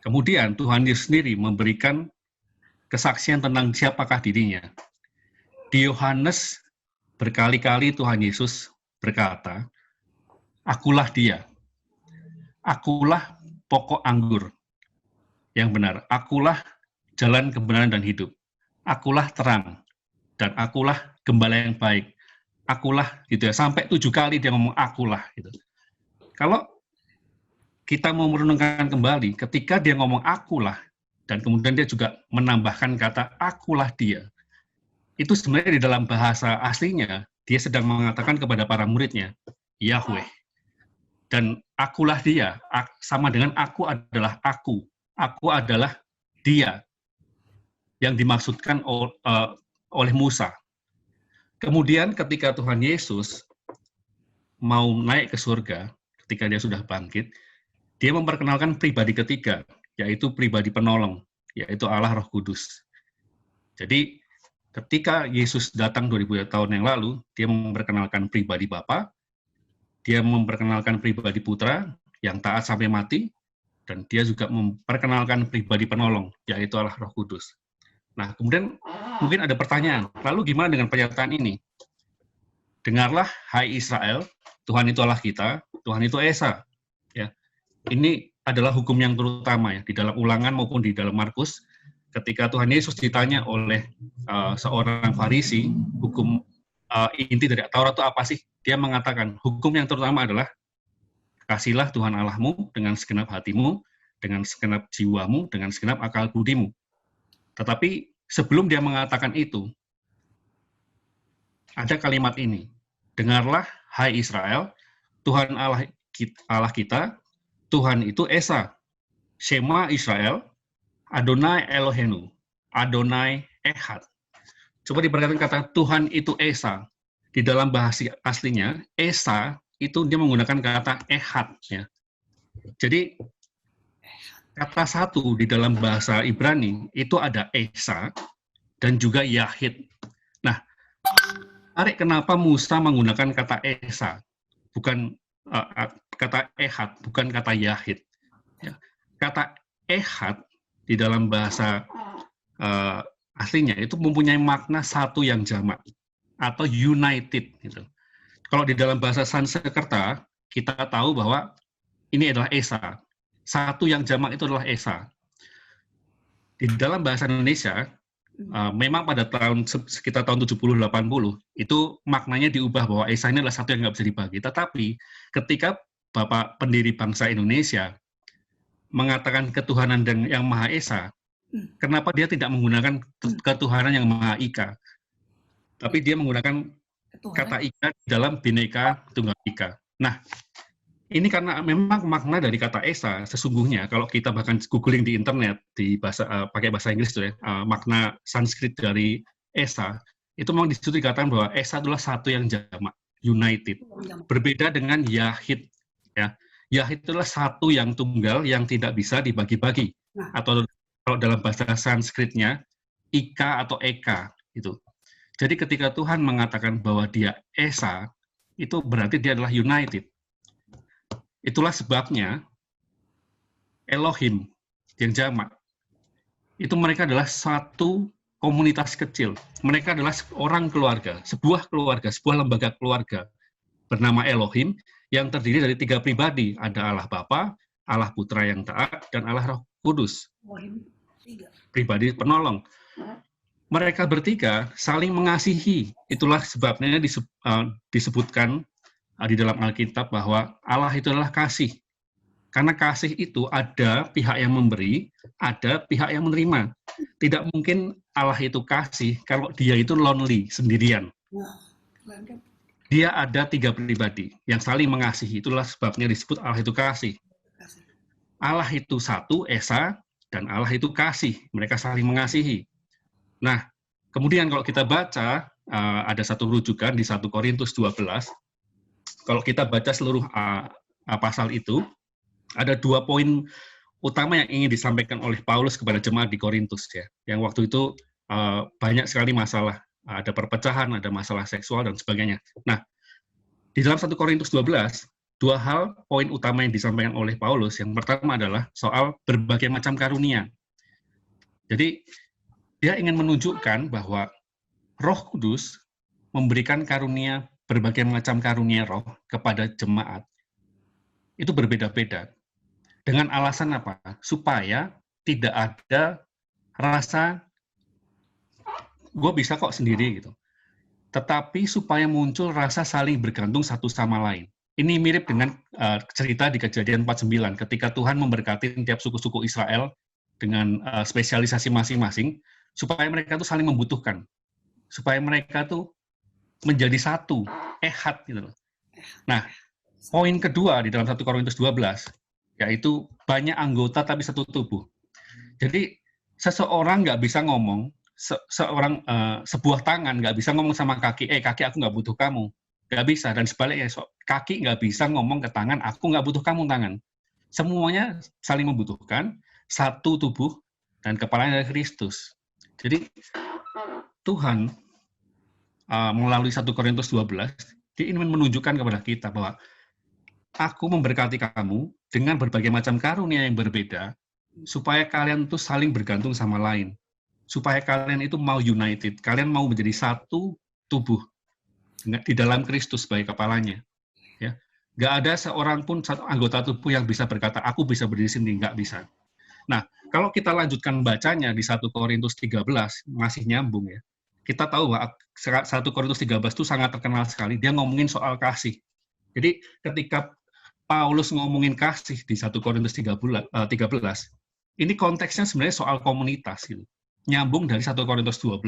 Kemudian Tuhan Yesus sendiri memberikan kesaksian tentang siapakah dirinya. Di Yohanes berkali-kali Tuhan Yesus berkata, akulah dia. Akulah pokok anggur yang benar. Akulah jalan kebenaran dan hidup. Akulah terang. Dan akulah gembala yang baik. Akulah, gitu ya. Sampai 7 kali dia ngomong akulah. Gitu. Kalau kita mau merenungkan kembali, ketika dia ngomong akulah, dan kemudian dia juga menambahkan kata akulah dia. Itu sebenarnya di dalam bahasa aslinya, dia sedang mengatakan kepada para muridnya, Yahweh. Dan akulah dia, sama dengan aku adalah aku. Aku adalah dia yang dimaksudkan oleh Musa. Kemudian ketika Tuhan Yesus mau naik ke surga, ketika dia sudah bangkit, dia memperkenalkan pribadi ketiga, yaitu pribadi penolong, yaitu Allah Roh Kudus. Jadi ketika Yesus datang 2000 tahun yang lalu, dia memperkenalkan pribadi Bapa, dia memperkenalkan pribadi putra yang taat sampai mati, dan dia juga memperkenalkan pribadi penolong, yaitu Allah Roh Kudus. Nah, kemudian mungkin ada pertanyaan, lalu gimana dengan pernyataan ini? Dengarlah, hai Israel, Tuhan itu Allah kita, Tuhan itu Esa. Ya, ini adalah hukum yang terutama ya di dalam Ulangan maupun di dalam Markus. Ketika Tuhan Yesus ditanya oleh seorang Farisi, hukum inti dari Taurat itu apa sih? Dia mengatakan hukum yang terutama adalah kasihlah Tuhan Allahmu dengan segenap hatimu, dengan segenap jiwamu, dengan segenap akal budimu. Tetapi sebelum dia mengatakan itu, ada kalimat ini, dengarlah, hai Israel, Tuhan Allah kita, Tuhan itu Esa, Shema Israel, Adonai Elohenu, Adonai Ehad. Coba diperhatikan kata Tuhan itu Esa. Di dalam bahasa aslinya, Esa itu dia menggunakan kata Ehad. Ya. Jadi, kata satu di dalam bahasa Ibrani, itu ada Esa dan juga Yahid. Nah, tarik kenapa Musa menggunakan kata Esa, bukan kata Ehad, bukan kata Yahid. Ya. Kata Ehad di dalam bahasa aslinya itu mempunyai makna satu yang jamak atau united. Gitu. Kalau di dalam bahasa Sanskerta kita tahu bahwa ini adalah Esa. Satu yang jamak itu adalah Esa. Di dalam bahasa Indonesia memang pada sekitar tahun 70-80 itu maknanya diubah bahwa Esa ini adalah satu yang nggak bisa dibagi. Tetapi ketika Bapak pendiri bangsa Indonesia mengatakan ketuhanan yang Maha Esa, kenapa dia tidak menggunakan ketuhanan yang Maha Ika? Tapi dia menggunakan kata Ika dalam Bhinneka Tunggal Ika. Nah, ini karena memang makna dari kata Esa sesungguhnya kalau kita bahkan googling di internet di pakai bahasa Inggris itu ya, makna Sanskrit dari Esa itu memang di situ dikatakan bahwa Esa adalah satu yang jamak, united. Berbeda dengan Yahid ya. Yahid itulah satu yang tunggal yang tidak bisa dibagi-bagi. Atau kalau dalam bahasa Sanskritnya Ika atau Eka itu. Jadi ketika Tuhan mengatakan bahwa dia Esa, itu berarti dia adalah united. Itulah sebabnya Elohim yang jamak, itu mereka adalah satu komunitas kecil. Mereka adalah orang keluarga, sebuah lembaga keluarga bernama Elohim yang terdiri dari 3 pribadi. Ada Allah Bapa, Allah Putra yang taat, dan Allah Roh Kudus. Pribadi penolong. Mereka bertiga saling mengasihi. Itulah sebabnya disebutkan di dalam Alkitab bahwa Allah itu adalah kasih. Karena kasih itu ada pihak yang memberi, ada pihak yang menerima. Tidak mungkin Allah itu kasih kalau dia itu lonely, sendirian. Dia ada 3 pribadi yang saling mengasihi. Itulah sebabnya disebut Allah itu kasih. Allah itu satu, Esa, dan Allah itu kasih. Mereka saling mengasihi. Nah, kemudian kalau kita baca, ada satu rujukan di 1 Korintus 12. Kalau kita baca seluruh pasal itu, ada 2 poin utama yang ingin disampaikan oleh Paulus kepada jemaat di Korintus ya. Yang waktu itu banyak sekali masalah, ada perpecahan, ada masalah seksual dan sebagainya. Nah, di dalam 1 Korintus 12, 2 hal poin utama yang disampaikan oleh Paulus. Yang pertama adalah soal berbagai macam karunia. Jadi dia ingin menunjukkan bahwa Roh Kudus memberikan karunia, berbagai macam karunia roh kepada jemaat. Itu berbeda-beda. Dengan alasan apa? Supaya tidak ada rasa gue bisa kok sendiri gitu. Tetapi supaya muncul rasa saling bergantung satu sama lain. Ini mirip dengan cerita di Kejadian 49 ketika Tuhan memberkati tiap suku-suku Israel dengan spesialisasi masing-masing supaya mereka tuh saling membutuhkan. Supaya mereka tuh menjadi satu, ehad gitu loh. Nah, poin kedua di dalam 1 Korintus 12 yaitu banyak anggota tapi satu tubuh. Jadi seseorang nggak bisa ngomong, sebuah tangan nggak bisa ngomong sama kaki, kaki aku nggak butuh kamu, nggak bisa. Dan sebaliknya, kaki nggak bisa ngomong ke tangan, aku nggak butuh kamu tangan. Semuanya saling membutuhkan, satu tubuh dan kepalanya adalah Kristus. Jadi Tuhan melalui 1 Korintus 12 dia ingin menunjukkan kepada kita bahwa aku memberkati kamu dengan berbagai macam karunia yang berbeda, supaya kalian tuh saling bergantung sama lain. Supaya kalian itu mau united, kalian mau menjadi satu tubuh di dalam Kristus sebagai kepalanya. Ya, nggak ada seorang pun satu anggota tubuh yang bisa berkata, aku bisa berdiri sendiri, nggak bisa. Nah, kalau kita lanjutkan bacanya di 1 Korintus 13, masih nyambung ya. Kita tahu bahwa 1 Korintus 13 itu sangat terkenal sekali, dia ngomongin soal kasih. Jadi ketika Paulus ngomongin kasih di 1 Korintus 13, ini konteksnya sebenarnya soal komunitas gitu. Nyambung dari 1 Korintus 12.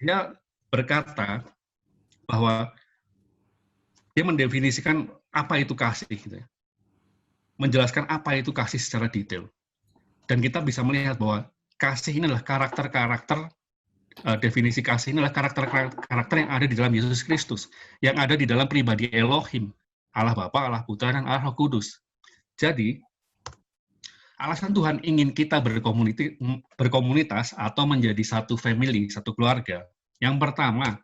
Dia berkata bahwa dia mendefinisikan apa itu kasih gitu ya. Menjelaskan apa itu kasih secara detail. Dan kita bisa melihat bahwa kasih ini adalah karakter-karakter, definisi kasih ini adalah karakter-karakter yang ada di dalam Yesus Kristus, yang ada di dalam pribadi Elohim, Allah Bapa, Allah Putra, dan Allah Roh Kudus. Jadi, alasan Tuhan ingin kita berkomunitas atau menjadi satu family, satu keluarga. Yang pertama,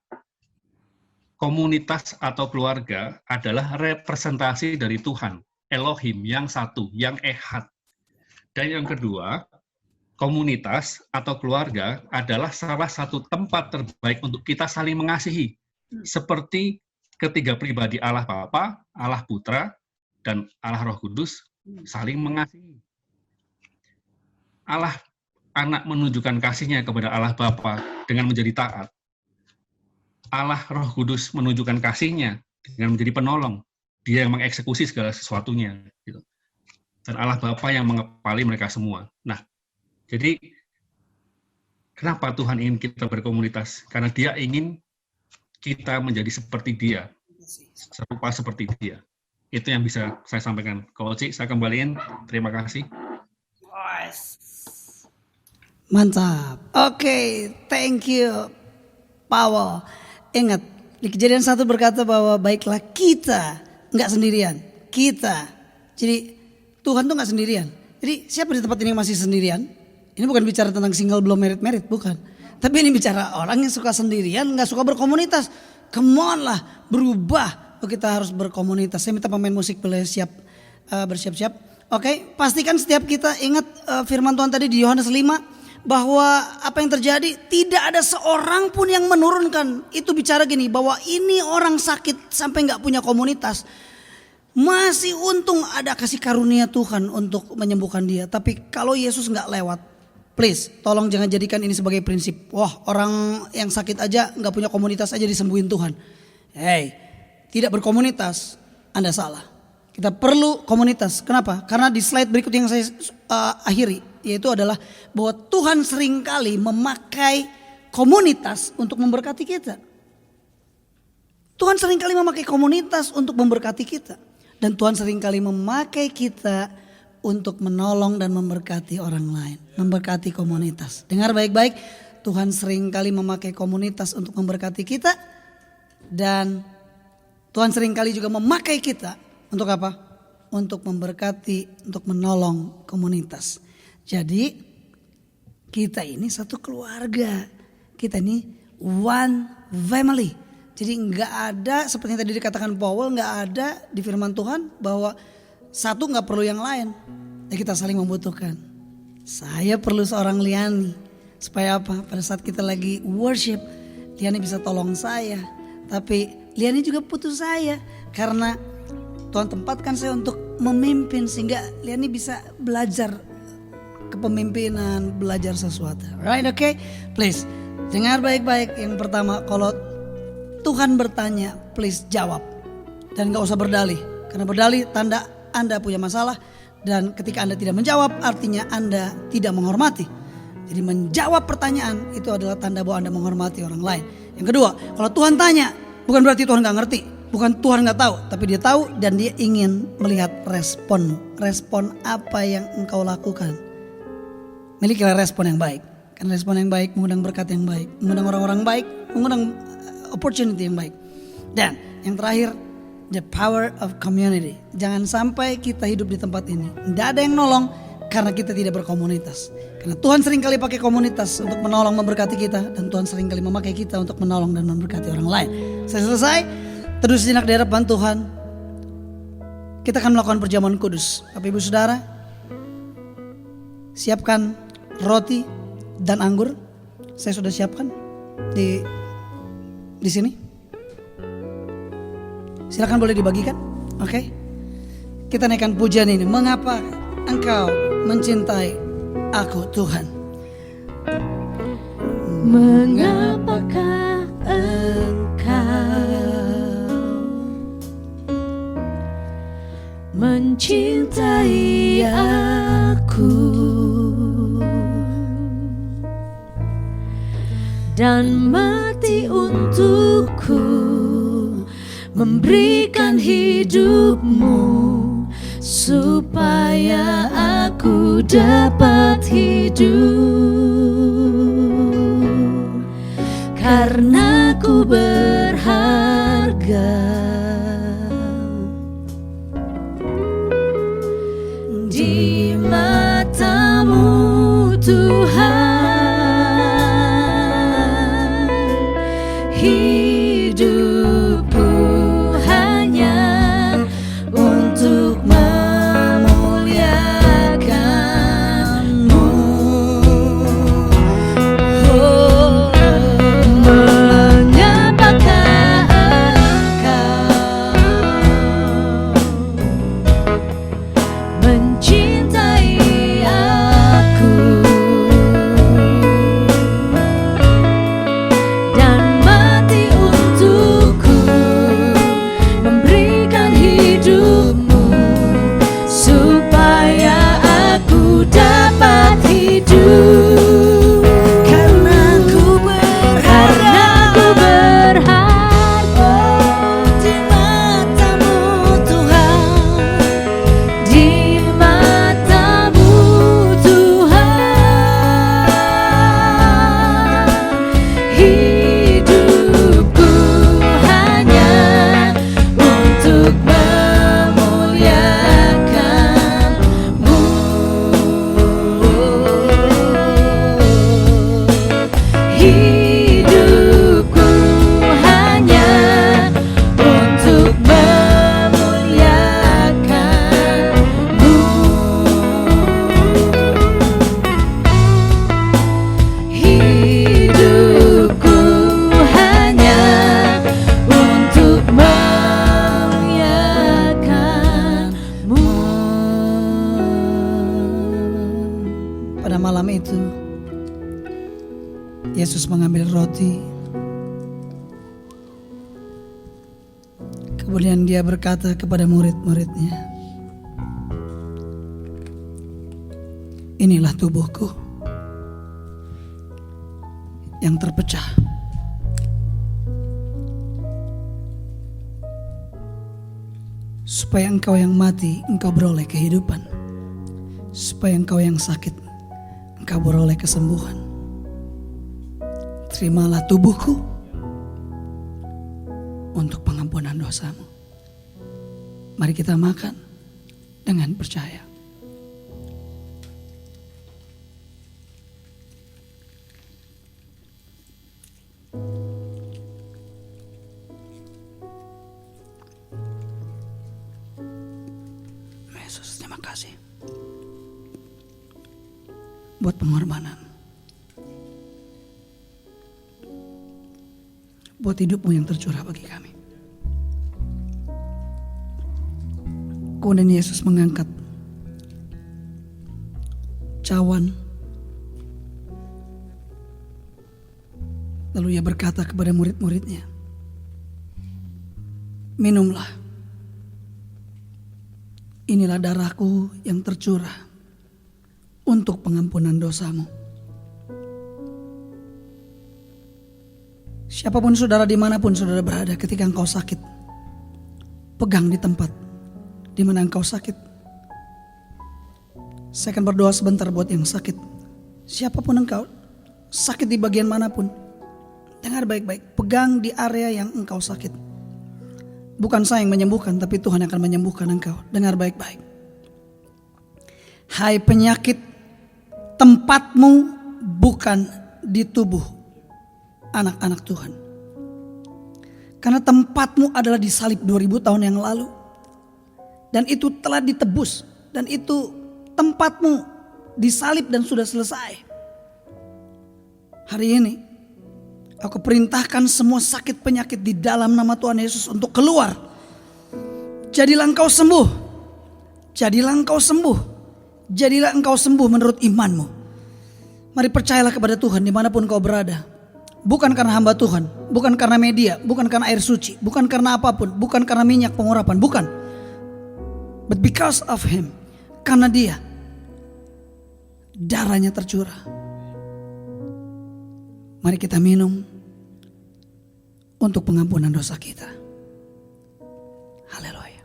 komunitas atau keluarga adalah representasi dari Tuhan, Elohim yang satu, yang ehad. Dan yang kedua, komunitas atau keluarga adalah salah satu tempat terbaik untuk kita saling mengasihi. Seperti ketiga pribadi Allah Bapa, Allah Putra, dan Allah Roh Kudus saling mengasihi. Allah Anak menunjukkan kasihnya kepada Allah Bapa dengan menjadi taat. Allah Roh Kudus menunjukkan kasihnya dengan menjadi penolong. Dia yang mengeksekusi segala sesuatunya. Gitu. Dan Allah Bapa yang mengepali mereka semua. Nah, jadi kenapa Tuhan ingin kita berkomunitas? Karena Dia ingin kita menjadi seperti Dia, serupa seperti Dia. Itu yang bisa saya sampaikan. Coach, saya kembaliin. Terima kasih. Mantap. Oke, thank you, Paul. Ingat, di Kejadian 1 berkata bahwa baiklah kita nggak sendirian. Kita. Jadi Tuhan tuh nggak sendirian. Jadi siapa di tempat ini yang masih sendirian? Ini bukan bicara tentang single belum merit, bukan. Tapi ini bicara orang yang suka sendirian, nggak suka berkomunitas. Come on lah, berubah. Kita harus berkomunitas. Saya minta pemain musik boleh bersiap-siap. Oke, pastikan setiap kita ingat firman Tuhan tadi di Yohanes 5. Bahwa apa yang terjadi, tidak ada seorang pun yang menurunkan. Itu bicara gini, bahwa ini orang sakit sampai gak punya komunitas. Masih untung ada kasih karunia Tuhan untuk menyembuhkan dia. Tapi kalau Yesus gak lewat, please tolong jangan jadikan ini sebagai prinsip. Wah, orang yang sakit aja gak punya komunitas aja disembuhin Tuhan. Hey, tidak berkomunitas, Anda salah. Kita perlu komunitas. Kenapa? Karena di slide berikut yang saya akhiri, yaitu adalah bahwa Tuhan seringkali memakai komunitas untuk memberkati kita. Tuhan seringkali memakai komunitas untuk memberkati kita. Dan Tuhan seringkali memakai kita untuk menolong dan memberkati orang lain. Memberkati komunitas. Dengar baik-baik, Tuhan seringkali memakai komunitas untuk memberkati kita. Dan Tuhan seringkali juga memakai kita. Untuk apa? Untuk memberkati, untuk menolong komunitas. Jadi kita ini satu keluarga. Kita ini one family. Jadi nggak ada seperti yang tadi dikatakan Paul, nggak ada di firman Tuhan bahwa satu nggak perlu yang lain. Ya kita saling membutuhkan. Saya perlu seorang Liani. Supaya apa? Pada saat kita lagi worship, Liani bisa tolong saya. Tapi Liani juga butuh saya. Karena Tuhan tempatkan saya untuk memimpin sehingga Liani bisa belajar kepemimpinan, belajar sesuatu. Right, okay? Please, dengar baik-baik. Yang pertama, kalau Tuhan bertanya, please jawab. Dan gak usah berdalih. Karena berdalih tanda Anda punya masalah. Dan ketika Anda tidak menjawab, artinya Anda tidak menghormati. Jadi menjawab pertanyaan itu adalah tanda bahwa Anda menghormati orang lain. Yang kedua, kalau Tuhan tanya, bukan berarti Tuhan gak ngerti. Bukan Tuhan gak tahu, tapi dia tahu dan dia ingin melihat responmu. Respon apa yang engkau lakukan. Milikilah respon yang baik. Karena respon yang baik mengundang berkat yang baik. Mengundang orang-orang baik, mengundang opportunity yang baik. Dan yang terakhir, the power of community. Jangan sampai kita hidup di tempat ini tidak ada yang nolong karena kita tidak berkomunitas. Karena Tuhan seringkali pakai komunitas untuk menolong memberkati kita. Dan Tuhan seringkali memakai kita untuk menolong dan memberkati orang lain. Saya selesai. Terus sejenak di hadapan Tuhan. Kita akan melakukan perjamuan kudus. Bapak Ibu Saudara, siapkan roti dan anggur. Saya sudah siapkan di sini. Silakan boleh dibagikan. Oke. Kita naikkan pujian ini. Mengapa Engkau mencintai aku, Tuhan? Mengapakah Engkau mencintai aku dan mati untukku, memberikan hidupmu supaya aku dapat hidup, karena ku berharga di matamu, Tuhan. Hidupku hanya untuk memuliakan-Mu. Oh, mengapakah Engkau mencintai aku dan mati untukku, memberikan hidupmu supaya aku dapat hidup, karena ku berharga di matamu, Tuhan. Di matamu, Tuhan. Hidupku hanya untuk memuliakan-Mu. Hidupku hanya untuk memuliakan-Mu. Hidupku hanya untuk memuliakan-Mu. Pada malam itu, Yesus mengambil roti. Kemudian dia berkata kepada murid-muridnya, inilah tubuhku yang terpecah supaya engkau yang mati, engkau beroleh kehidupan. Supaya engkau yang sakit, engkau beroleh kesembuhan. Terimalah tubuhku untuk pengampunan dosamu. Mari kita makan dengan percaya. Yesus, terima kasih buat pengorbanan, buat hidupmu yang tercurah bagi kami. Kemudian Yesus mengangkat cawan, lalu ia berkata kepada murid-muridnya, minumlah, inilah darahku yang tercurah untuk pengampunan dosamu. Siapapun saudara, dimanapun saudara berada, ketika engkau sakit, pegang di tempat di mana engkau sakit. Saya akan berdoa sebentar buat yang sakit. Siapapun engkau, sakit di bagian manapun, dengar baik-baik, pegang di area yang engkau sakit. Bukan saya yang menyembuhkan, tapi Tuhan akan menyembuhkan engkau. Dengar baik-baik. Hai penyakit, tempatmu bukan di tubuh anak-anak Tuhan. Karena tempatmu adalah di salib 2000 tahun yang lalu. Dan itu telah ditebus. Dan itu tempatmu disalib dan sudah selesai. Hari ini aku perintahkan semua sakit penyakit di dalam nama Tuhan Yesus untuk keluar. Jadilah engkau sembuh. Jadilah engkau sembuh. Jadilah engkau sembuh menurut imanmu. Mari percayalah kepada Tuhan dimanapun kau berada. Bukan karena hamba Tuhan, bukan karena media, bukan karena air suci, bukan karena apapun, bukan karena minyak pengurapan, bukan. But because of Him, karena Dia, darahnya tercurah. Mari kita minum untuk pengampunan dosa kita. Haleluya.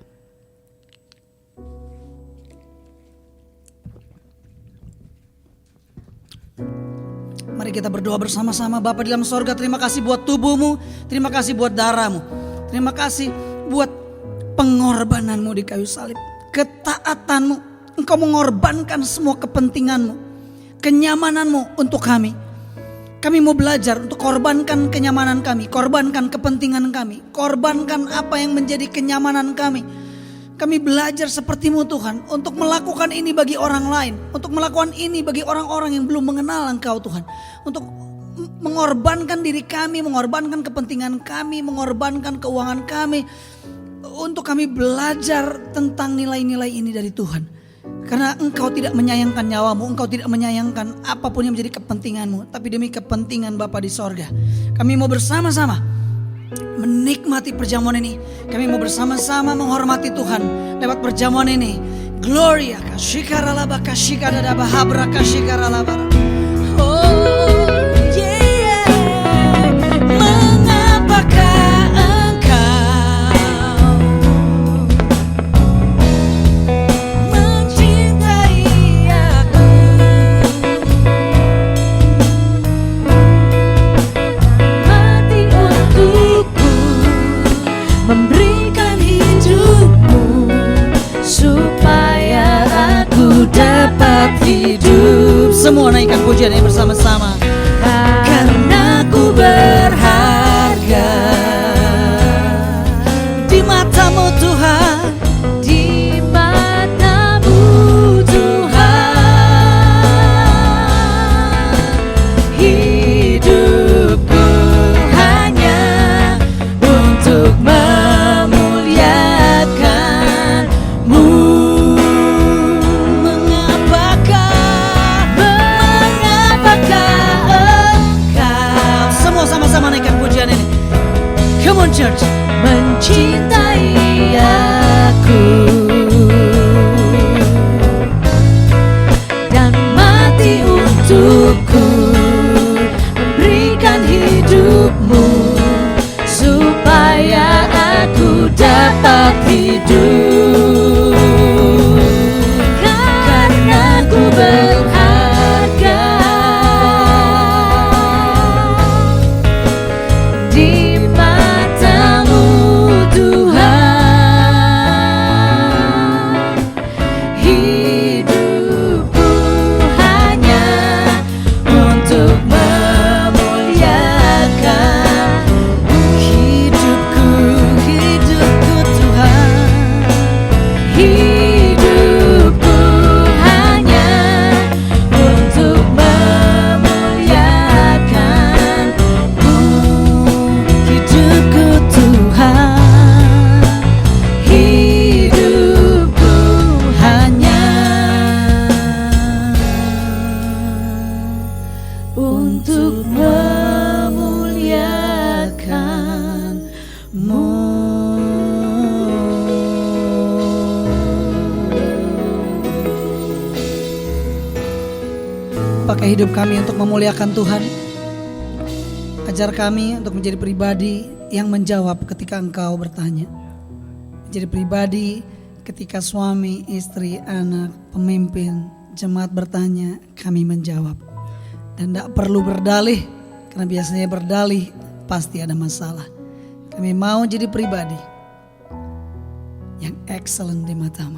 Mari kita berdoa bersama-sama. Bapa di dalam sorga, terima kasih buat tubuhmu, terima kasih buat darahmu, terima kasih buat pengorbananmu di kayu salib, ketaatanmu. Engkau mengorbankan semua kepentinganmu, kenyamananmu untuk kami. Kami mau belajar untuk korbankan kenyamanan kami, korbankan kepentingan kami, korbankan apa yang menjadi kenyamanan kami. Kami belajar seperti-Mu Tuhan, untuk melakukan ini bagi orang lain, untuk melakukan ini bagi orang-orang yang belum mengenal Engkau Tuhan, untuk mengorbankan diri kami, mengorbankan kepentingan kami, mengorbankan keuangan kami, untuk kami belajar tentang nilai-nilai ini dari Tuhan. Karena Engkau tidak menyayangkan nyawamu, Engkau tidak menyayangkan apapun yang menjadi kepentinganmu, tapi demi kepentingan Bapa di sorga. Kami mau bersama-sama menikmati perjamuan ini. Kami mau bersama-sama menghormati Tuhan lewat perjamuan ini. Gloria kashikaralaba kashikarada bahabra kashikaralaba. Oh yeah. Mengapakah engkau mencintai aku? Mati untukku, memberikan hidupmu supaya aku dapat hidup. Semua naikkan pujian ini bersama-sama. Karena ku berharga Di matamu Tuhan, di matamu Tuhan. Hidupku hanya untuk memuliakan-Mu. Mengapakah engkau semua sama-sama naikkan pujian ini. Come on church. mencintai aku dan mati untukku, memberikan hidupmu supaya aku dapat hidup. Karena ku berharga di matamu Tuhan. Hidupku hanya untuk memuliakan. Hidupku Tuhan. Hidupku hanya untuk memuliakan-Mu. Hidupku Tuhan. Hidupku hanya untuk memuliakan-Mu. Pakai hidup kami untuk memuliakan Tuhan. Ajar kami untuk menjadi pribadi yang menjawab ketika Engkau bertanya. Menjadi pribadi ketika suami, istri, anak, pemimpin, jemaat bertanya, kami menjawab. Dan tidak perlu berdalih, karena biasanya berdalih pasti ada masalah. Kami mau jadi pribadi yang excellent di matamu.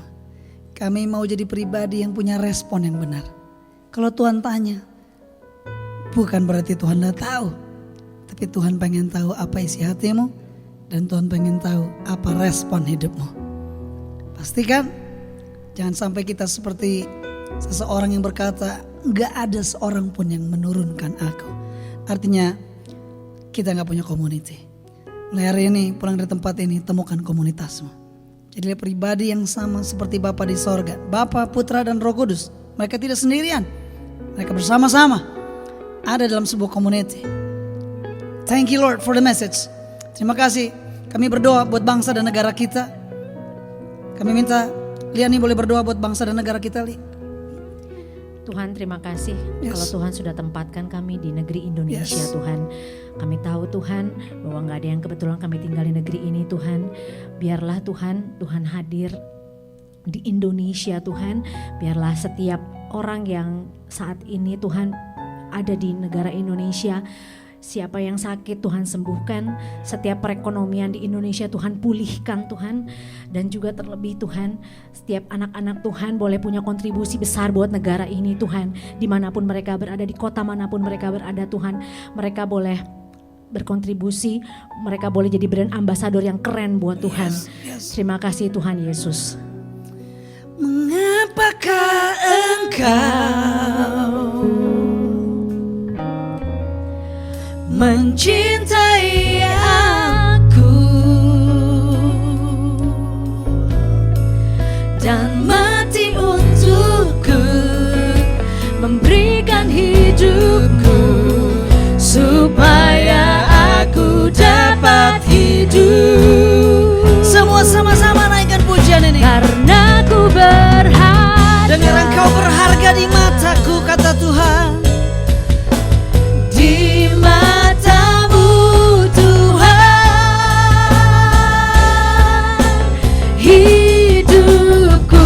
Kami mau jadi pribadi yang punya respon yang benar. Kalau Tuhan tanya, bukan berarti Tuhan tidak tahu. Tapi Tuhan pengen tahu apa isi hatimu. Dan Tuhan pengen tahu apa respon hidupmu. Pastikan jangan sampai kita seperti seseorang yang berkata, gak ada seorang pun yang menurunkan aku. Artinya kita gak punya community. Mulai hari ini pulang dari tempat ini, temukan komunitasmu. Jadilah pribadi yang sama seperti Bapa di sorga. Bapa, Putra, dan Roh Kudus. Mereka tidak sendirian. Mereka bersama-sama ada dalam sebuah community. Thank you Lord for the message. Terima kasih. Kami berdoa buat bangsa dan negara kita. Kami minta Liani boleh berdoa buat bangsa dan negara kita, Li. Tuhan, terima kasih Yes. kalau Tuhan sudah tempatkan kami di negeri Indonesia. Yes. Tuhan, kami tahu Tuhan bahwa gak ada yang kebetulan kami tinggal di negeri ini. Tuhan, biarlah Tuhan hadir di Indonesia. Tuhan, biarlah setiap orang yang saat ini Tuhan ada di negara Indonesia, siapa yang sakit Tuhan sembuhkan, setiap perekonomian di Indonesia Tuhan pulihkan Tuhan. Dan juga terlebih Tuhan, setiap anak-anak Tuhan boleh punya kontribusi besar buat negara ini Tuhan. Dimanapun mereka berada, di kota manapun mereka berada Tuhan, mereka boleh berkontribusi, mereka boleh jadi brand ambasador yang keren buat Tuhan. Terima kasih Tuhan Yesus. Mengapakah engkau mencintai aku dan mati untukku, memberikan hidupku supaya aku dapat hidup. Semua sama-sama naikkan pujian ini. Karena ku berharga, Dengar engkau berharga di mataku, kata Tuhan. Di matamu Tuhan, hidupku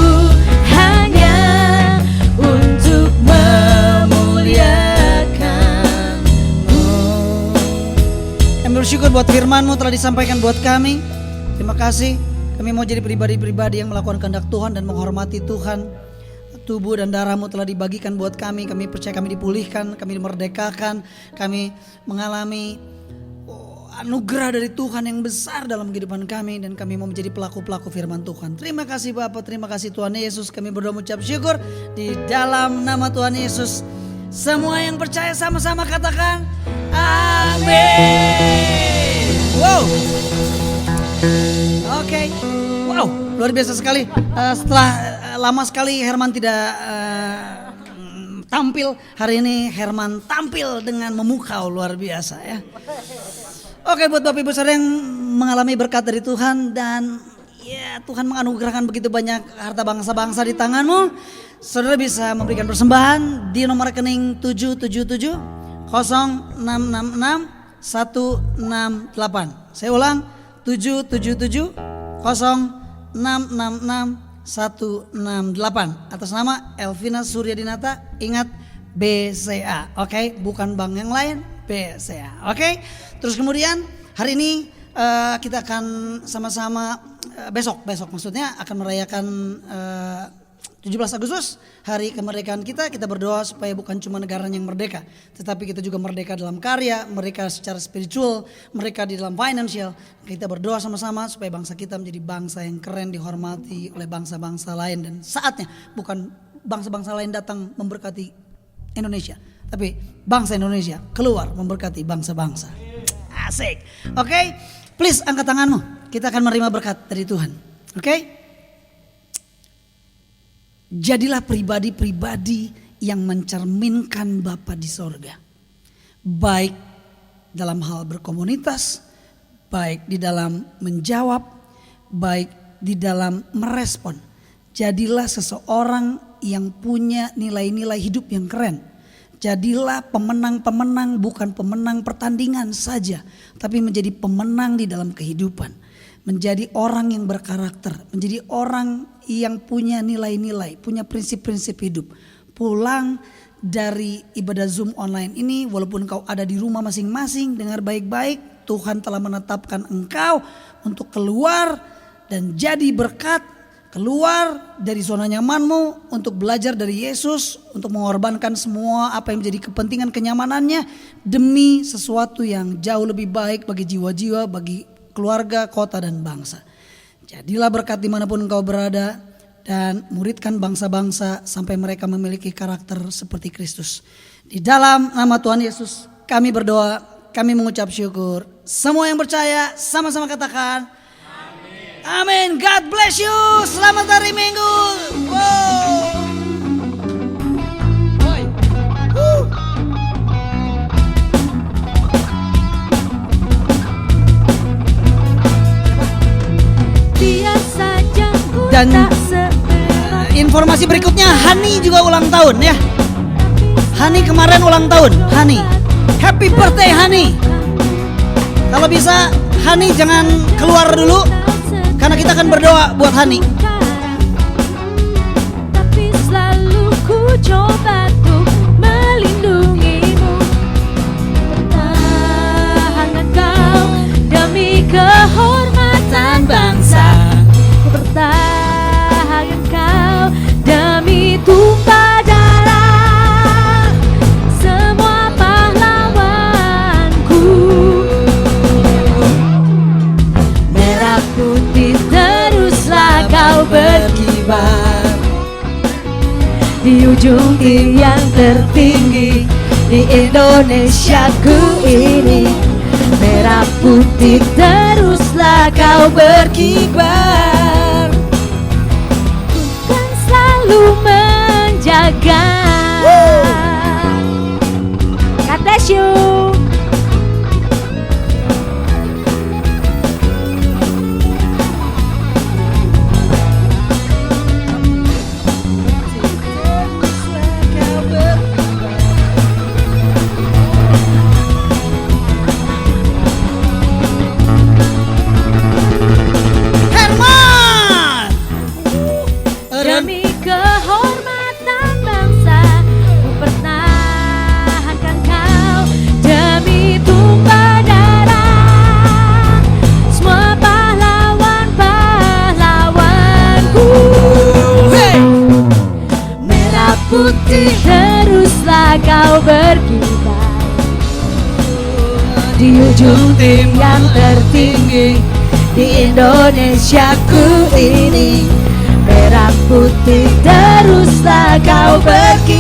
hanya untuk memuliakan-Mu. Kami bersyukur buat firman-Mu telah disampaikan buat kami. Terima kasih. Kami mau jadi pribadi-pribadi yang melakukan kehendak Tuhan dan menghormati Tuhan. Tubuh dan darah-Mu telah dibagikan buat kami. Kami percaya kami dipulihkan, kami dimerdekakan, kami mengalami anugerah dari Tuhan yang besar dalam kehidupan kami. Dan kami mau menjadi pelaku-pelaku firman Tuhan. Terima kasih Bapa, terima kasih Tuhan Yesus. Kami berdoa mengucap syukur di dalam nama Tuhan Yesus. Semua yang percaya sama-sama katakan amin. Wow. Oke, wow, luar biasa sekali. Setelah lama sekali Herman tidak tampil, hari ini Herman tampil dengan memukau luar biasa ya. Oke, buat Bapak Ibu Saudara yang mengalami berkat dari Tuhan dan ya Tuhan menganugerahkan begitu banyak harta bangsa-bangsa di tanganmu, saudara bisa memberikan persembahan di nomor rekening 777 0666 168. Saya ulang, 777 0666 168 atas nama Elvina Suryadinata. Ingat BCA, oke? Bukan bank yang lain, BCA, oke? Terus kemudian hari ini kita akan sama-sama besok maksudnya akan merayakan 17 Agustus, hari kemerdekaan kita. Kita berdoa supaya bukan cuma negara yang merdeka, tetapi kita juga merdeka dalam karya, merdeka secara spiritual, merdeka di dalam financial. Kita berdoa sama-sama supaya bangsa kita menjadi bangsa yang keren, dihormati oleh bangsa-bangsa lain. Dan saatnya bukan bangsa-bangsa lain datang memberkati Indonesia, tapi bangsa Indonesia keluar memberkati bangsa-bangsa. Asik. Oke, please angkat tanganmu. Kita akan menerima berkat dari Tuhan. Oke? Jadilah pribadi-pribadi yang mencerminkan Bapa di sorga. Baik dalam hal berkomunitas, baik di dalam menjawab, baik di dalam merespon. Jadilah seseorang yang punya nilai-nilai hidup yang keren. Jadilah pemenang-pemenang, bukan pemenang pertandingan saja, tapi menjadi pemenang di dalam kehidupan. Menjadi orang yang berkarakter, menjadi orang yang punya nilai-nilai, punya prinsip-prinsip hidup. Pulang dari ibadah Zoom online ini, walaupun kau ada di rumah masing-masing, dengar baik-baik, Tuhan telah menetapkan engkau untuk keluar dan jadi berkat, keluar dari zona nyamanmu untuk belajar dari Yesus, untuk mengorbankan semua apa yang menjadi kepentingan kenyamanannya demi sesuatu yang jauh lebih baik bagi jiwa-jiwa, bagi keluarga, kota, dan bangsa. Jadilah berkat dimanapun engkau berada, dan muridkan bangsa-bangsa sampai mereka memiliki karakter seperti Kristus. Di dalam nama Tuhan Yesus kami berdoa, kami mengucap syukur. Semua yang percaya sama-sama katakan amin. God bless you. Selamat hari Minggu. Wow. Dan informasi berikutnya, Hani juga ulang tahun ya. Hani kemarin ulang tahun. Hani, happy birthday Hani. Kalau bisa Hani jangan keluar dulu, karena kita akan berdoa buat Hani. Tapi selalu ku coba untuk melindungimu, pertahankan kau demi kehormatan bangsa. Pertahankan kau demi tumpah darah semua pahlawanku. Merah putih teruslah kau berkibar di ujung yang tertinggi di Indonesiaku ini. Merah putih teruslah kau berkibar, kan selalu menjaga. God bless you. Demi kehormatan bangsa, ku pertahankan kau demi tumpah darah semua pahlawanku. Hey! Merah putih teruslah kau berkibar di ujung tim yang tertinggi di Indonesiaku ini. Merah putih teruslah kau berkibar.